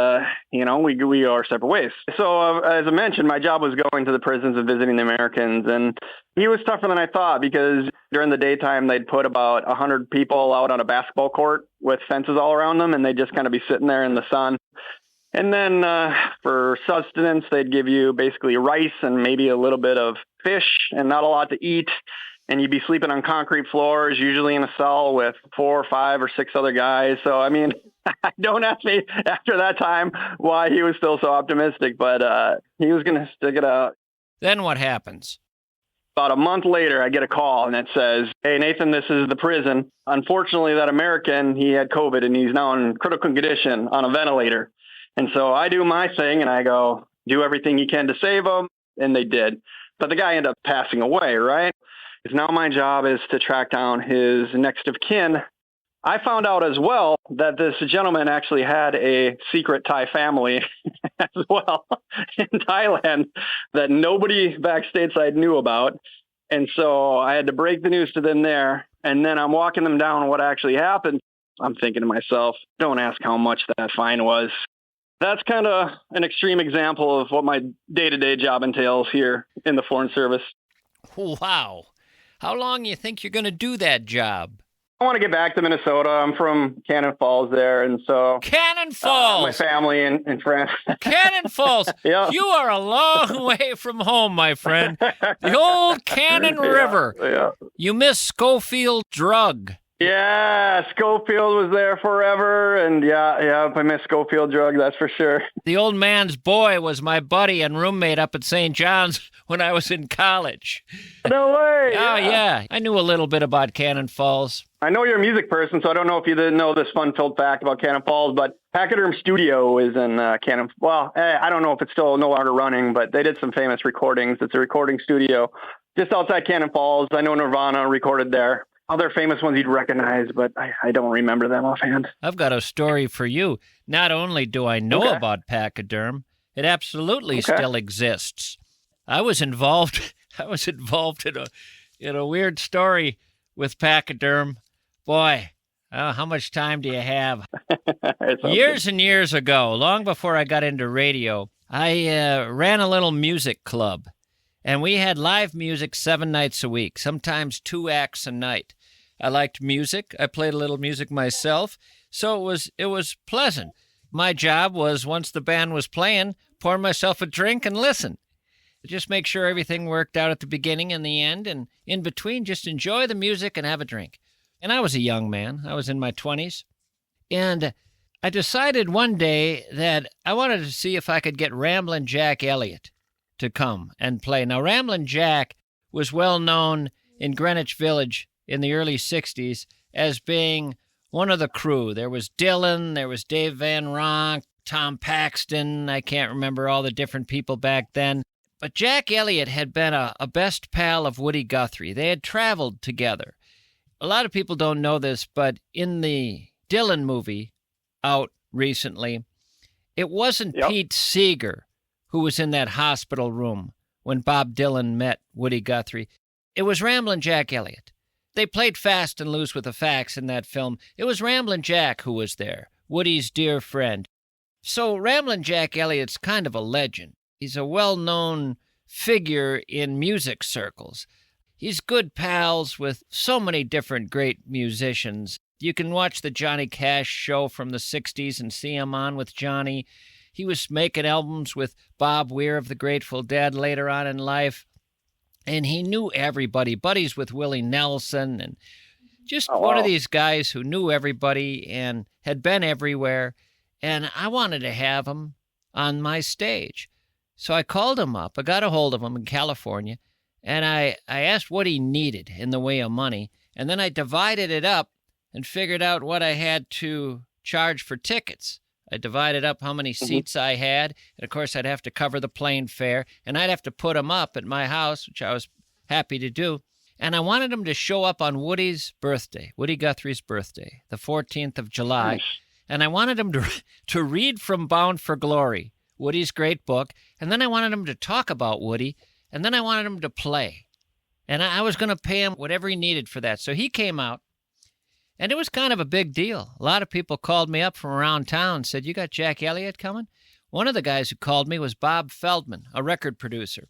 G: we go our separate ways. So as I mentioned, my job was going to the prisons and visiting the Americans. And he was tougher than I thought because during the daytime, they'd put about 100 people out on a basketball court with fences all around them. And they'd just kind of be sitting there in the sun. And then for sustenance, they'd give you basically rice and maybe a little bit of fish and not a lot to eat. And you'd be sleeping on concrete floors, usually in a cell with 4 or 5 or 6 other guys. So, I mean, don't ask me after that time why he was still so optimistic, but he was going to stick it out.
A: Then what happens?
G: About a month later, I get a call, and it says, hey, Nathan, this is the prison. Unfortunately, that American, he had COVID, and he's now in critical condition on a ventilator. And so I do my thing, and I go, do everything you can to save him, and they did. But the guy ended up passing away, right? Because now my job is to track down his next of kin
I: I found out as well that this gentleman actually had a secret Thai family as well in Thailand that nobody back stateside knew about. And so I had to break the news to them there. And then I'm walking them down what actually happened. I'm thinking to myself, don't ask how much that fine was. That's kind of an extreme example of what my day-to-day job entails here in the Foreign Service.
A: Wow. How long you think you're going to do that job?
I: I want to get back to Minnesota. I'm from Cannon Falls there, and so...
A: Cannon Falls!
I: My family and friends.
A: Cannon Falls!
I: Yeah.
A: You are a long way from home, my friend. The old Cannon River.
I: Yeah.
A: You miss Schofield Drug.
I: Yeah, Schofield was there forever, and yeah, I miss Schofield Drug, that's for sure.
A: The old man's boy was my buddy and roommate up at St. John's when I was in college.
I: No way!
A: Oh, yeah. I knew a little bit about Cannon Falls.
I: I know you're a music person, so I don't know if you didn't know this fun-filled fact about Cannon Falls, but Pachyderm Studio is in Cannon. Well, I don't know if it's still no longer running, but they did some famous recordings. It's a recording studio just outside Cannon Falls. I know Nirvana recorded there. Other famous ones you'd recognize, but I don't remember them offhand.
A: I've got a story for you. Not only do I know about Pachyderm, it absolutely still exists. I was involved in a weird story with Pachyderm. Boy, how much time do you have? Years and years ago, long before I got into radio, I ran a little music club, and we had live music 7 nights a week, sometimes 2 acts a night. I liked music. I played a little music myself, so it was pleasant. My job was, once the band was playing, pour myself a drink and listen. Just make sure everything worked out at the beginning and the end, and in between, just enjoy the music and have a drink. And I was a young man. I was in my 20s. And I decided one day that I wanted to see if I could get Ramblin' Jack Elliott to come and play. Now, Ramblin' Jack was well known in Greenwich Village in the early 60s as being one of the crew. There was Dylan, there was Dave Van Ronk, Tom Paxton. I can't remember all the different people back then. But Jack Elliott had been a best pal of Woody Guthrie. They had traveled together. A lot of people don't know this, but in the Dylan movie out recently, it wasn't Pete Seeger who was in that hospital room when Bob Dylan met Woody Guthrie. It was Ramblin' Jack Elliott. They played fast and loose with the facts in that film. It was Ramblin' Jack who was there, Woody's dear friend. So Ramblin' Jack Elliott's kind of a legend. He's a well-known figure in music circles. He's good pals with so many different great musicians. You can watch the Johnny Cash show from the 60s and see him on with Johnny. He was making albums with Bob Weir of the Grateful Dead later on in life. And he knew everybody, buddies with Willie Nelson, and just one of these guys who knew everybody and had been everywhere. And I wanted to have him on my stage. So I called him up. I got a hold of him in California, and I asked what he needed in the way of money. And then I divided it up and figured out what I had to charge for tickets. I divided up how many seats I had, and of course I'd have to cover the plane fare, and I'd have to put him up at my house, which I was happy to do. And I wanted him to show up on Woody's birthday, Woody Guthrie's birthday, the 14th of July. Nice. And I wanted him to read from Bound for Glory, Woody's great book, and then I wanted him to talk about Woody, and then I wanted him to play. And I was going to pay him whatever he needed for that. So he came out. And it was kind of a big deal. A lot of people called me up from around town and said, "You got Jack Elliott coming?" One of the guys who called me was Bob Feldman, a record producer.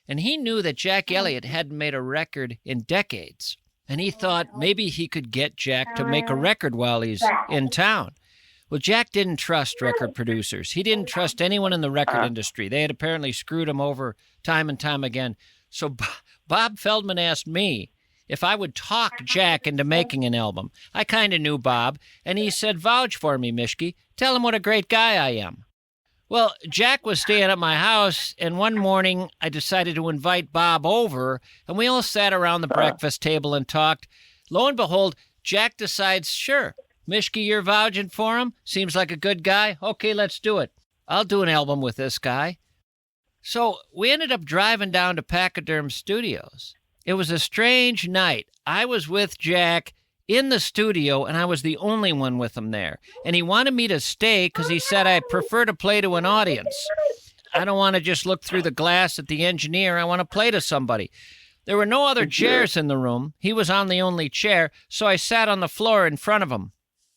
A: And he knew that Jack Elliott hadn't made a record in decades. And he thought maybe he could get Jack to make a record while he's in town. Well, Jack didn't trust record producers. He didn't trust anyone in the record industry. They had apparently screwed him over time and time again. So Bob Feldman asked me if I would talk Jack into making an album. I kind of knew Bob, and he said, "Vouch for me, Mischke. Tell him what a great guy I am." Well, Jack was staying at my house, and one morning I decided to invite Bob over, and we all sat around the breakfast table and talked. Lo and behold, Jack decides, "Sure, Mischke, you're vouching for him? Seems like a good guy. Okay, let's do it. I'll do an album with this guy." So we ended up driving down to Pachyderm Studios. It was a strange night. I was with Jack in the studio, and I was the only one with him there. And he wanted me to stay because he said I prefer to play to an audience. I don't want to just look through the glass at the engineer. I want to play to somebody. There were no other chairs in the room. He was on the only chair, so I sat on the floor in front of him,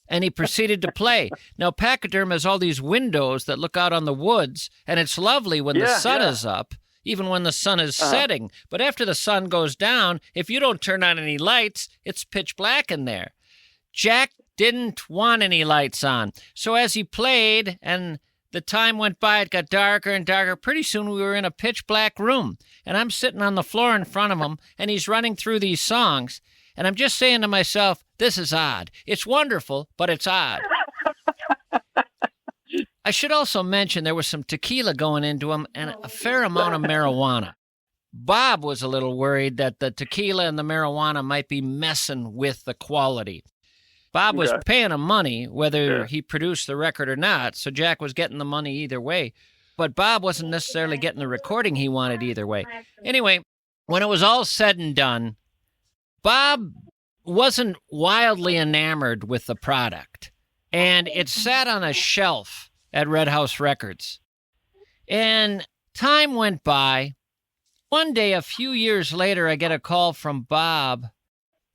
A: and he proceeded to play. Now, Pachyderm has all these windows that look out on the woods, and it's lovely when the sun is up, even when the sun is setting. But after the sun goes down, if you don't turn on any lights, it's pitch black in there. Jack didn't want any lights on. So as he played and the time went by, it got darker and darker. Pretty soon we were in a pitch black room. And I'm sitting on the floor in front of him, and he's running through these songs. And I'm just saying to myself, this is odd. It's wonderful, but it's odd. I should also mention there was some tequila going into him and a fair amount of marijuana. Bob was a little worried that the tequila and the marijuana might be messing with the quality. Bob was paying him money, whether he produced the record or not, so Jack was getting the money either way. But Bob wasn't necessarily getting the recording he wanted either way. Anyway, when it was all said and done, Bob wasn't wildly enamored with the product, and it sat on a shelf at Red House Records. And time went by. One day, a few years later, I get a call from Bob,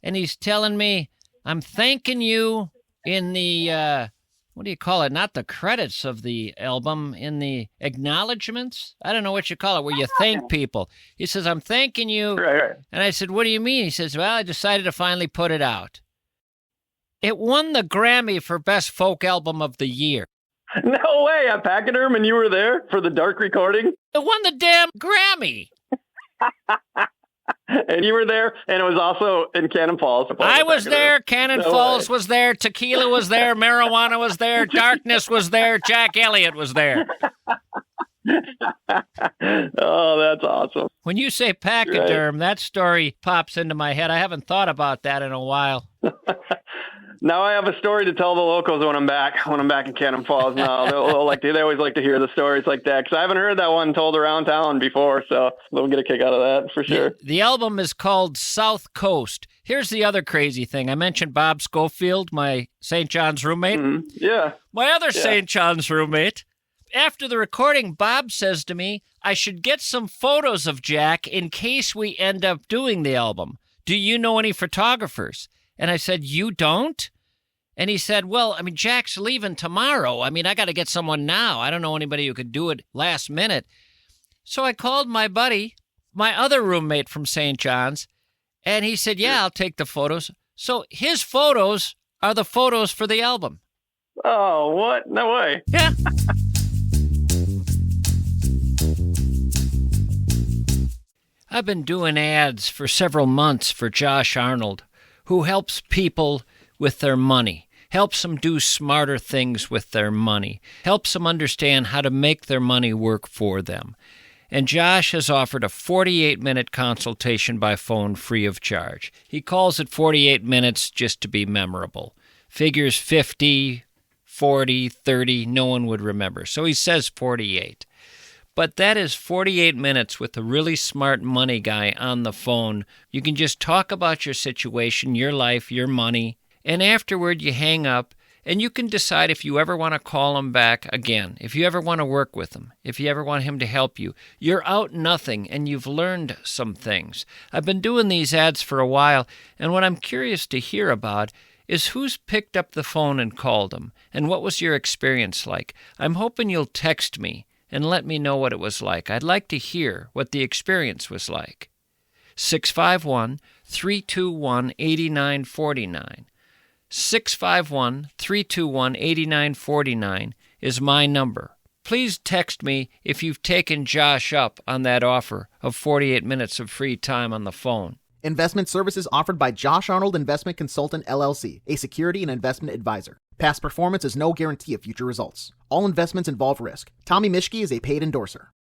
A: and he's telling me, I'm thanking you in the, what do you call it? Not the credits of the album, in the acknowledgments? I don't know what you call it, where you thank people. He says, I'm thanking you. Right. And I said, what do you mean? He says, well, I decided to finally put it out. It won the Grammy for Best Folk Album of the Year.
I: No way, at Pachyderm, and you were there for the dark recording?
A: It won the damn Grammy.
I: And you were there, and it was also in Cannon Falls.
A: I was there, Cannon Falls was there, tequila was there, marijuana was there, darkness was there, Jack Elliott was there.
I: Oh, that's awesome.
A: When you say Pachyderm, that story pops into my head. I haven't thought about that in a while.
I: Now I have a story to tell the locals when I'm back in Cannon Falls. Now they always like to hear the stories like that, because I haven't heard that one told around town before, so they'll get a kick out of that for sure.
A: The album is called South Coast. Here's the other crazy thing. I mentioned Bob Schofield, my St. John's roommate.
I: Mm-hmm. Yeah.
A: My other St. John's roommate. After the recording, Bob says to me, I should get some photos of Jack in case we end up doing the album. Do you know any photographers? And I said, you don't? And he said, well, Jack's leaving tomorrow. I got to get someone now. I don't know anybody who could do it last minute. So I called my buddy, my other roommate from St. John's, and he said, yeah, I'll take the photos. So his photos are the photos for the album.
I: Oh, what? No way.
A: Yeah. I've been doing ads for several months for Josh Arnold, who helps people with their money, helps them do smarter things with their money, helps them understand how to make their money work for them. And Josh has offered a 48-minute consultation by phone free of charge. He calls it 48 minutes just to be memorable. Figures 50, 40, 30, no one would remember. So he says 48. But that is 48 minutes with a really smart money guy on the phone. You can just talk about your situation, your life, your money, and afterward you hang up, and you can decide if you ever want to call him back again, if you ever want to work with him, if you ever want him to help you. You're out nothing, and you've learned some things. I've been doing these ads for a while, and what I'm curious to hear about is who's picked up the phone and called him, and what was your experience like. I'm hoping you'll text me and let me know what it was like. I'd like to hear what the experience was like. 651-321-8949. 651-321-8949 is my number. Please text me if you've taken Josh up on that offer of 48 minutes of free time on the phone.
E: Investment services offered by Josh Arnold Investment Consultant, LLC, a security and investment advisor. Past performance is no guarantee of future results. All investments involve risk. Tommy Mischke is a paid endorser.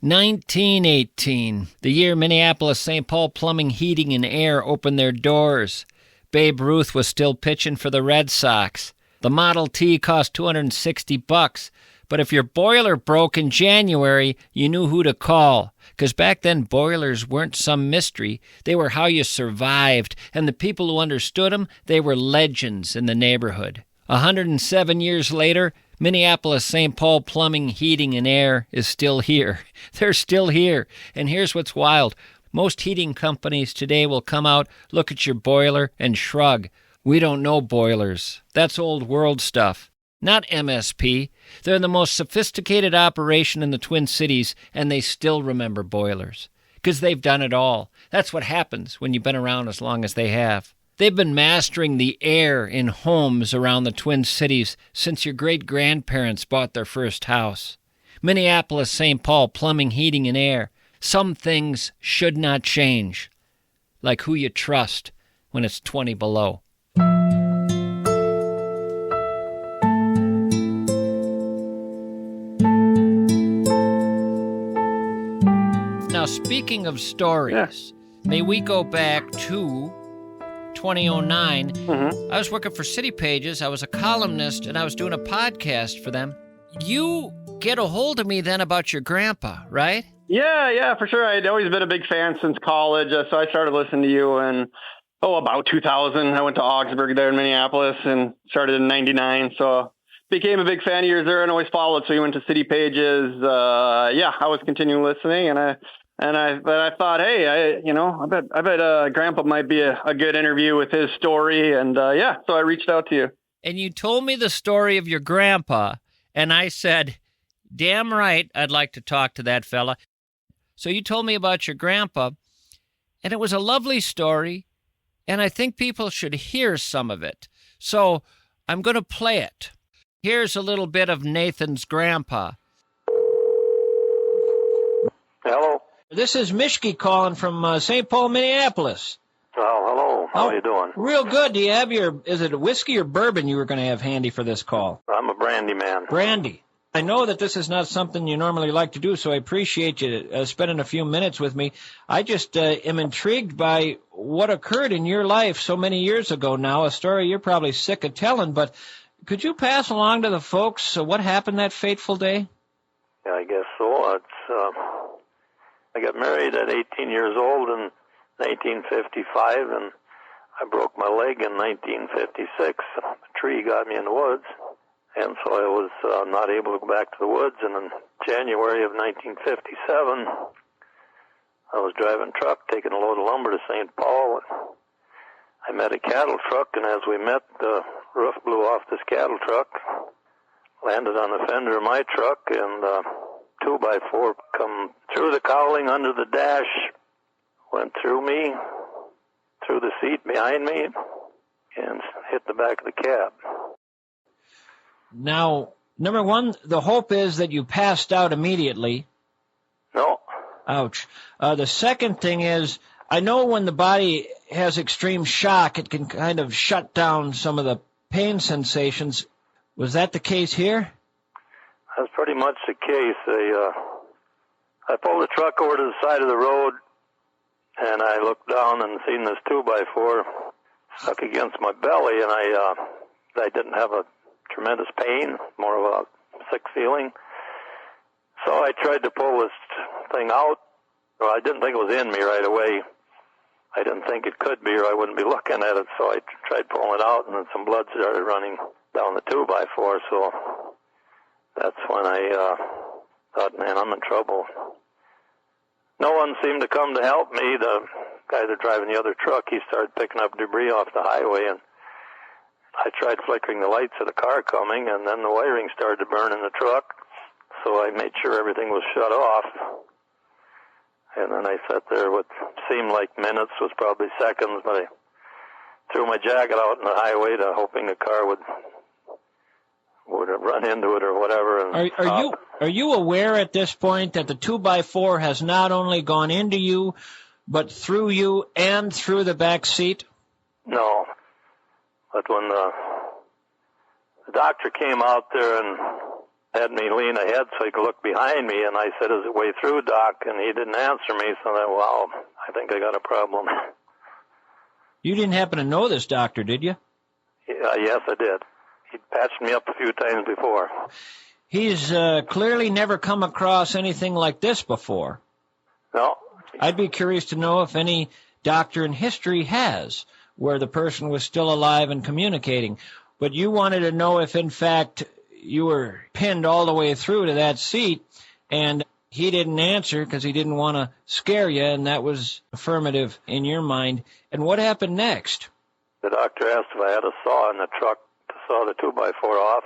A: 1918, the year Minneapolis-St. Paul Plumbing, Heating, and Air opened their doors. Babe Ruth was still pitching for the Red Sox. The Model T cost $260, but if your boiler broke in January, you knew who to call. Because back then, boilers weren't some mystery. They were how you survived, and the people who understood them, they were legends in the neighborhood. 107 years later, Minneapolis-St. Paul Plumbing, Heating, and Air is still here. They're still here. And here's what's wild. Most heating companies today will come out, look at your boiler, and shrug. We don't know boilers. That's old world stuff. Not MSP. They're the most sophisticated operation in the Twin Cities, and they still remember boilers. Because they've done it all. That's what happens when you've been around as long as they have. They've been mastering the air in homes around the Twin Cities since your great-grandparents bought their first house. Minneapolis-St. Paul Plumbing, Heating, and Air. Some things should not change. Like who you trust when it's 20 below. Now, speaking of stories, may we go back to 2009. I was working for City Pages. I was a columnist, and I was doing a podcast for them. You get a hold of me then about your grandpa, right?
I: Yeah, for sure. I'd always been a big fan since college, so I started listening to you in, about 2000. I went to Augsburg there in Minneapolis and started in 99, so became a big fan of yours there and always followed. So you went to City Pages. I was continuing listening, and I thought, hey, I bet Grandpa might be a good interview with his story, and so I reached out to you.
A: And you told me the story of your grandpa, and I said, damn right, I'd like to talk to that fella. So you told me about your grandpa, and it was a lovely story, and I think people should hear some of it. So I'm going to play it. Here's a little bit of Nathan's grandpa.
J: Hello.
A: This is Mischke calling from St. Paul, Minneapolis.
J: Oh, hello. How are you doing?
A: Real good. Do you have is it a whiskey or bourbon you were going to have handy for this call?
J: I'm a brandy man.
A: Brandy. I know that this is not something you normally like to do, so I appreciate you spending a few minutes with me. I just am intrigued by what occurred in your life so many years ago now, a story you're probably sick of telling, but could you pass along to the folks what happened that fateful day?
J: Yeah, I guess so. I got married at 18 years old in 1955, and I broke my leg in 1956. A tree got me in the woods. And so I was not able to go back to the woods. And in January of 1957, I was driving a truck, taking a load of lumber to St. Paul. And I met a cattle truck, and as we met, the roof blew off this cattle truck, landed on the fender of my truck, and 2x4 come through the cowling under the dash, went through me, through the seat behind me, and hit the back of the cab.
A: Now, number one, the hope is that you passed out immediately.
J: No.
A: Ouch. The second thing is, I know when the body has extreme shock, it can kind of shut down some of the pain sensations. Was that the case here?
J: That's pretty much the case. I pulled the truck over to the side of the road, and I looked down and seen this 2x4 stuck against my belly, and I didn't have a tremendous pain, more of a sick feeling. So I tried to pull this thing out. Well, I didn't think it was in me right away. I didn't think it could be, or I wouldn't be looking at it. So I tried pulling it out, and then some blood started running down the 2x4. So that's when I thought, man, I'm in trouble. No one seemed to come to help me. The guy that driving the other truck, he started picking up debris off the highway, and I tried flickering the lights of the car coming, and then the wiring started to burn in the truck, so I made sure everything was shut off. And then I sat there what seemed like minutes, was probably seconds, but I threw my jacket out in the highway hoping the car would run into it or whatever. And
A: are you aware at this point that the 2x4 has not only gone into you, but through you and through the back seat?
J: No. But when the doctor came out there and had me lean ahead so he could look behind me, and I said, is it way through, Doc? And he didn't answer me, so I thought, well, I think I got a problem.
A: You didn't happen to know this doctor, did you?
J: Yes, I did. He'd patched me up a few times before.
A: He's clearly never come across anything like this before.
I: No.
K: I'd be curious to know if any doctor in history has, where the person was still alive and communicating. But you wanted to know if, in fact, you were pinned all the way through to that seat, and he didn't answer because he didn't want to scare you, and that was affirmative in your mind. And what happened next?
J: The doctor asked if I had a saw in the truck to saw the 2x4 off,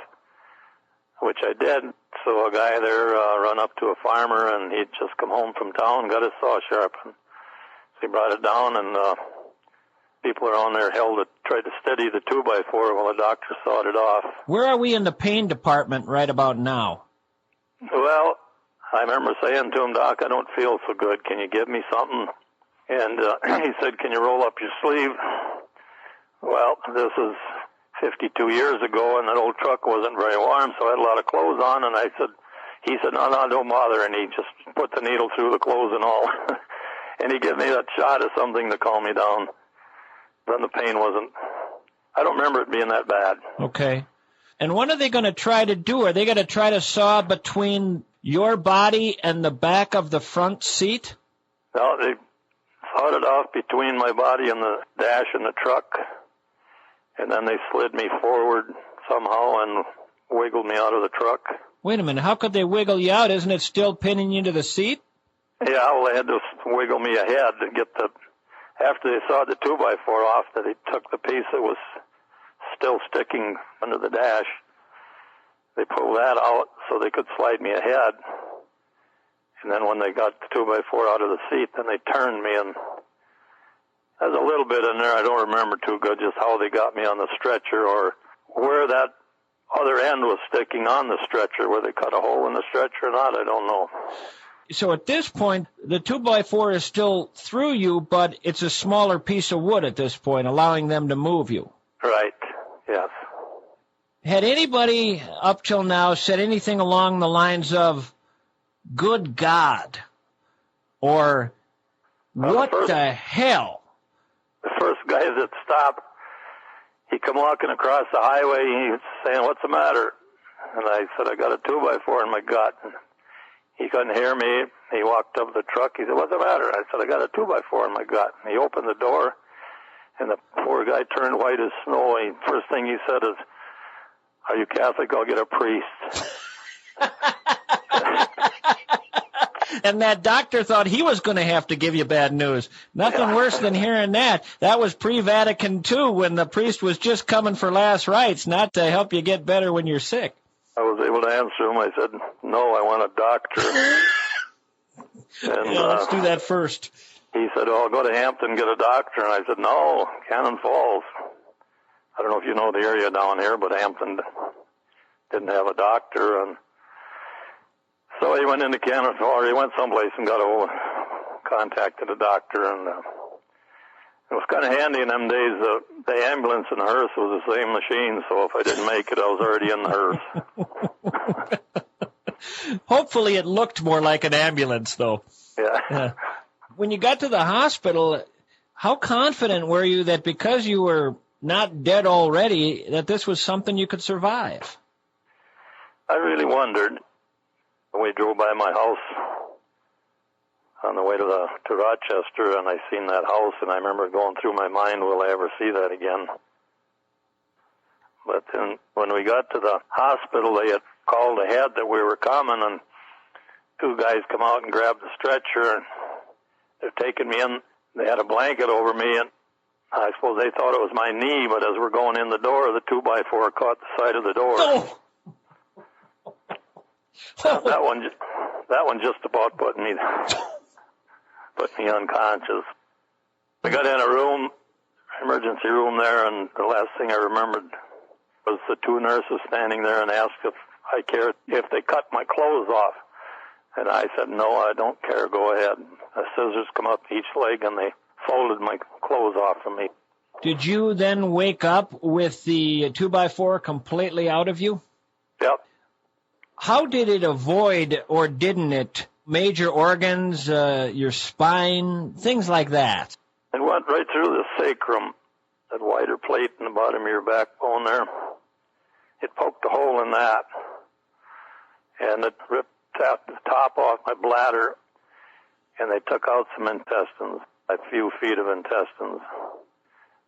J: which I did. So a guy there run up to a farmer, and he'd just come home from town, got his saw sharpened. So he brought it down, and people around there tried to steady the 2x4 while the doctor sawed it off.
K: Where are we in the pain department right about now?
J: Well, I remember saying to him, Doc, I don't feel so good. Can you give me something? And he said, can you roll up your sleeve? Well, this is 52 years ago, and that old truck wasn't very warm, so I had a lot of clothes on, and he said, no, don't bother, and he just put the needle through the clothes and all. And he gave me that shot of something to calm me down. Then the pain I don't remember it being that bad.
K: Okay. And what are they going to try to do? Are they going to try to saw between your body and the back of the front seat?
J: No, they sawed it off between my body and the dash in the truck, and then they slid me forward somehow and wiggled me out of the truck.
K: Wait a minute, how could they wiggle you out? Isn't it still pinning you to the seat?
J: Yeah, well, they had to wiggle me ahead to get after they sawed the 2x4 off, that they took the piece that was still sticking under the dash. They pulled that out so they could slide me ahead. And then when they got the 2x4 out of the seat, then they turned me, and there's a little bit in there I don't remember too good, just how they got me on the stretcher, or where that other end was sticking on the stretcher, where they cut a hole in the stretcher or not, I don't know.
K: So at this point, the 2x4 is still through you, but it's a smaller piece of wood at this point, allowing them to move you.
J: Right, yes.
K: Had anybody up till now said anything along the lines of, good God, or what the hell?
J: The first guy that stopped, he come walking across the highway, and he was saying, what's the matter? And I said, I got a 2x4 in my gut. He couldn't hear me. He walked up to the truck. He said, what's the matter? I said, I got a 2x4 in my gut. And he opened the door, and the poor guy turned white as snow. And first thing he said is, are you Catholic? I'll get a priest.
K: And that doctor thought he was going to have to give you bad news. Nothing worse than hearing that. That was pre-Vatican II, when the priest was just coming for last rites, not to help you get better when you're sick.
J: I was able to answer him. I said, no, I want a doctor. And,
K: yeah, let's do that first.
J: He said, oh, I'll go to Hampton and get a doctor. And I said, no, Cannon Falls. I don't know if you know the area down here, but Hampton didn't have a doctor. And so he went into Cannon Falls, or he went someplace and contacted a doctor. And it was kind of handy in them days. The ambulance and the hearse was the same machine, so if I didn't make it, I was already in the hearse.
K: Hopefully it looked more like an ambulance, though.
J: Yeah.
K: When you got to the hospital, how confident were you that because you were not dead already, that this was something you could survive?
J: I really wondered. We drove by my house on the way to Rochester, and I seen that house, and I remember going through my mind, will I ever see that again? But then when we got to the hospital, they had called ahead that we were coming, and two guys come out and grabbed the stretcher, and they're taking me in. They had a blanket over me, and I suppose they thought it was my knee, but as we're going in the door, the 2x4 caught the side of the door.
K: Oh.
J: That one just about put me unconscious. I got in a room, emergency room there, and the last thing I remembered was the two nurses standing there and asked if I cared if they cut my clothes off. And I said, no, I don't care, go ahead. The scissors come up each leg, and they folded my clothes off from me.
K: Did you then wake up with the 2x4 completely out of you?
J: Yep.
K: How did it avoid, or didn't it, major organs, your spine, things like that?
J: It went right through the sacrum, that wider plate in the bottom of your backbone there. It poked a hole in that, and it ripped the top off my bladder, and they took out some intestines, a few feet of intestines.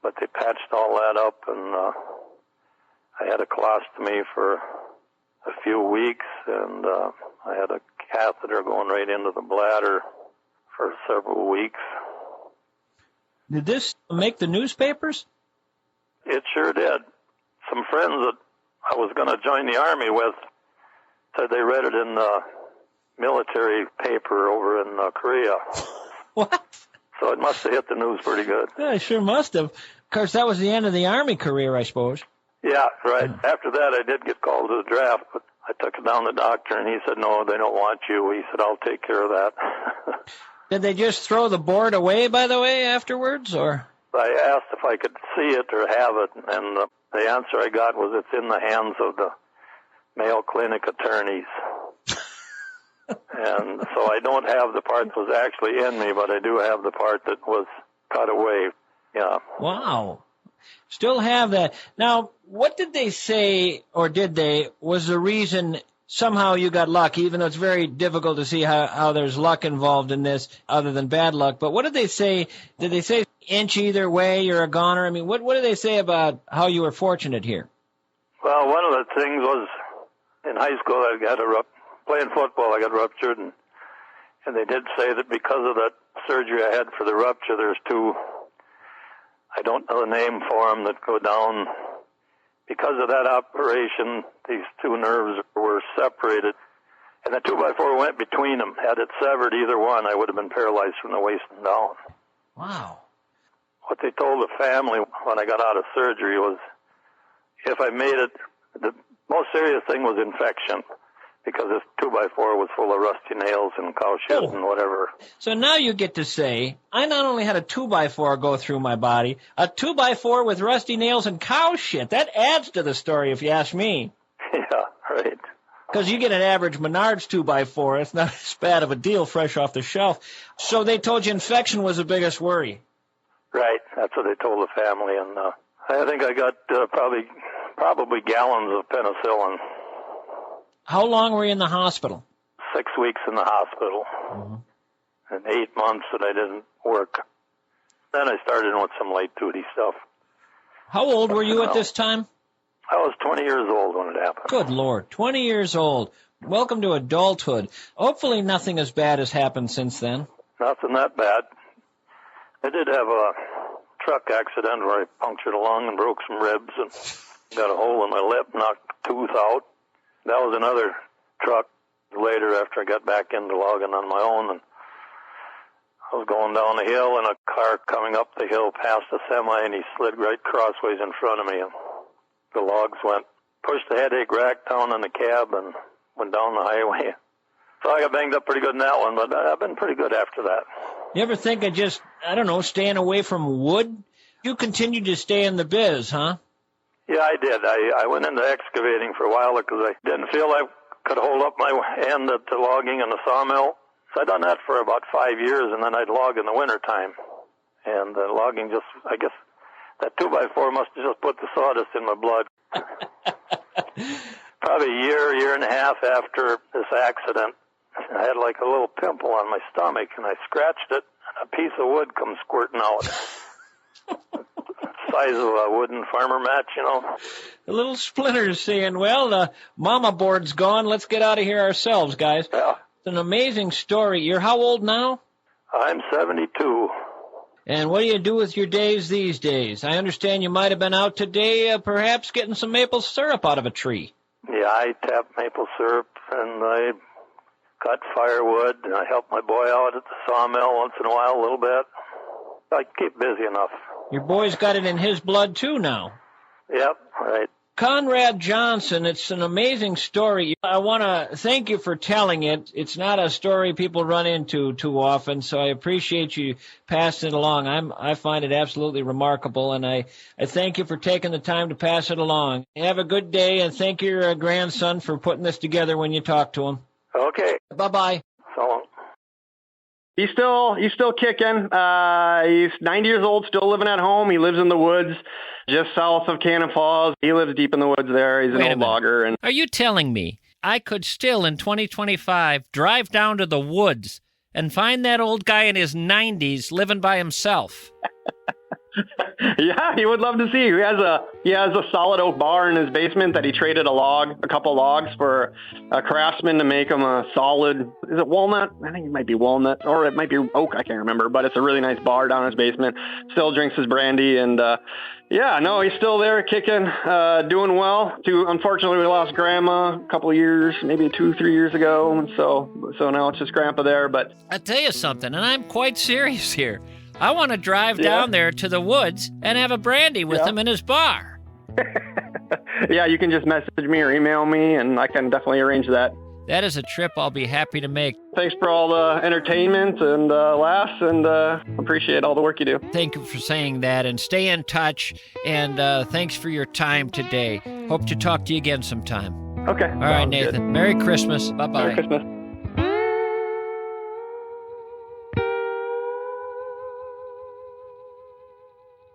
J: But they patched all that up, and I had a colostomy for a few weeks, and I had a catheter going right into the bladder for several weeks.
K: Did this make the newspapers?
J: It sure did. Some friends that I was going to join the Army with said they read it in the military paper over in Korea.
K: What?
J: So it must have hit the news pretty good.
K: Yeah, it sure must have. Of course, that was the end of the Army career, I suppose.
J: Yeah, right. After that, I did get called to the draft, but I took it down to the doctor, and he said, no, they don't want you. He said, I'll take care of that.
K: Did they just throw the board away, by the way, afterwards, or?
J: I asked if I could see it or have it, and the answer I got was it's in the hands of the Mayo Clinic attorneys. And so I don't have the part that was actually in me, but I do have the part that was cut away. Yeah.
K: Wow. Still have that. Now, what did they say, or did they, was the reason somehow you got lucky, even though it's very difficult to see how there's luck involved in this other than bad luck. But what did they say? Did they say inch either way, you're a goner? I mean, what did they say about how you were fortunate here?
J: Well, one of the things was in high school I got playing football, I got ruptured, and they did say that because of that surgery I had for the rupture, there's two, I don't know the name for them, that go down. Because of that operation, these two nerves were separated, and the 2x4 went between them. Had it severed either one, I would have been paralyzed from the waist and down.
K: Wow.
J: What they told the family when I got out of surgery was if I made it, the most serious thing was infection, because this 2x4 was full of rusty nails and cow shit and whatever.
K: So now you get to say, I not only had a 2x4 go through my body, a 2x4 with rusty nails and cow shit. That adds to the story, if you ask me.
J: Yeah, right.
K: Because you get an average Menards 2x4, it's not as bad of a deal fresh off the shelf. So they told you infection was the biggest worry.
J: Right, that's what they told the family, and I think I got probably gallons of penicillin.
K: How long were you in the hospital?
J: 6 weeks in the hospital, and 8 months that I didn't work. Then I started in with some light-duty stuff.
K: How old were you at this time?
J: I was 20 years old when it happened.
K: Good Lord, 20 years old. Welcome to adulthood. Hopefully nothing as bad has happened since then.
J: Nothing that bad. I did have a truck accident where I punctured a lung and broke some ribs and got a hole in my lip, knocked a tooth out. That was another truck later after I got back into logging on my own, and I was going down the hill, and a car coming up the hill passed a semi, and he slid right crossways in front of me, and the logs pushed the headache rack down in the cab and went down the highway. So I got banged up pretty good in that one, but I've been pretty good after that.
K: You ever think of just, staying away from wood? You continued to stay in the biz, huh?
J: Yeah, I did. I went into excavating for a while because I didn't feel I could hold up my end at the logging in the sawmill. So I'd done that for about 5 years, and then I'd log in the wintertime. And logging I guess that 2x4 must have just put the sawdust in my blood. Probably a year and a half after this accident, I had like a little pimple on my stomach, and I scratched it, and a piece of wood comes squirting out. Size of a wooden farmer match,
K: The little splinters saying, well, the mama board's gone. Let's get out of here ourselves, guys.
J: Yeah.
K: It's an amazing story. You're how old now?
J: I'm 72.
K: And what do you do with your days these days? I understand you might have been out today perhaps getting some maple syrup out of a tree.
J: Yeah, I tap maple syrup, and I cut firewood, and I help my boy out at the sawmill once in a while a little bit. I keep busy enough.
K: Your boy's got it in his blood, too, now.
J: Yep, right.
K: Conrad Johnson, it's an amazing story. I want to thank you for telling it. It's not a story people run into too often, so I appreciate you passing it along. I find it absolutely remarkable, and I thank you for taking the time to pass it along. Have a good day, and thank your grandson for putting this together when you talk to him.
J: Okay.
K: Bye-bye.
J: So long.
L: He's still kicking. He's 90 years old, still living at home. He lives in the woods just south of Cannon Falls. He lives deep in the woods there. He's an old logger. And
A: are you telling me I could still, in 2025, drive down to the woods and find that old guy in his 90s living by himself.
L: Yeah, he would love to see. He has a solid oak bar in his basement that he traded a couple logs for a craftsman to make him a solid. Is it walnut? I think it might be walnut, or it might be oak. I can't remember, but it's a really nice bar down in his basement. Still drinks his brandy, and he's still there kicking, doing well. Unfortunately, we lost Grandma a couple of years, maybe 2-3 years ago, and so now it's just Grandpa there. But
A: I'll tell you something, and I'm quite serious here. I want to drive down there to the woods and have a brandy with him in his bar.
L: Yeah, you can just message me or email me, and I can definitely arrange that.
A: That is a trip I'll be happy to make.
L: Thanks for all the entertainment and laughs, and appreciate all the work you do.
A: Thank you for saying that, and stay in touch, and thanks for your time today. Hope to talk to you again sometime.
L: Okay.
A: All right, Nathan. Good. Merry Christmas. Bye-bye.
L: Merry Christmas.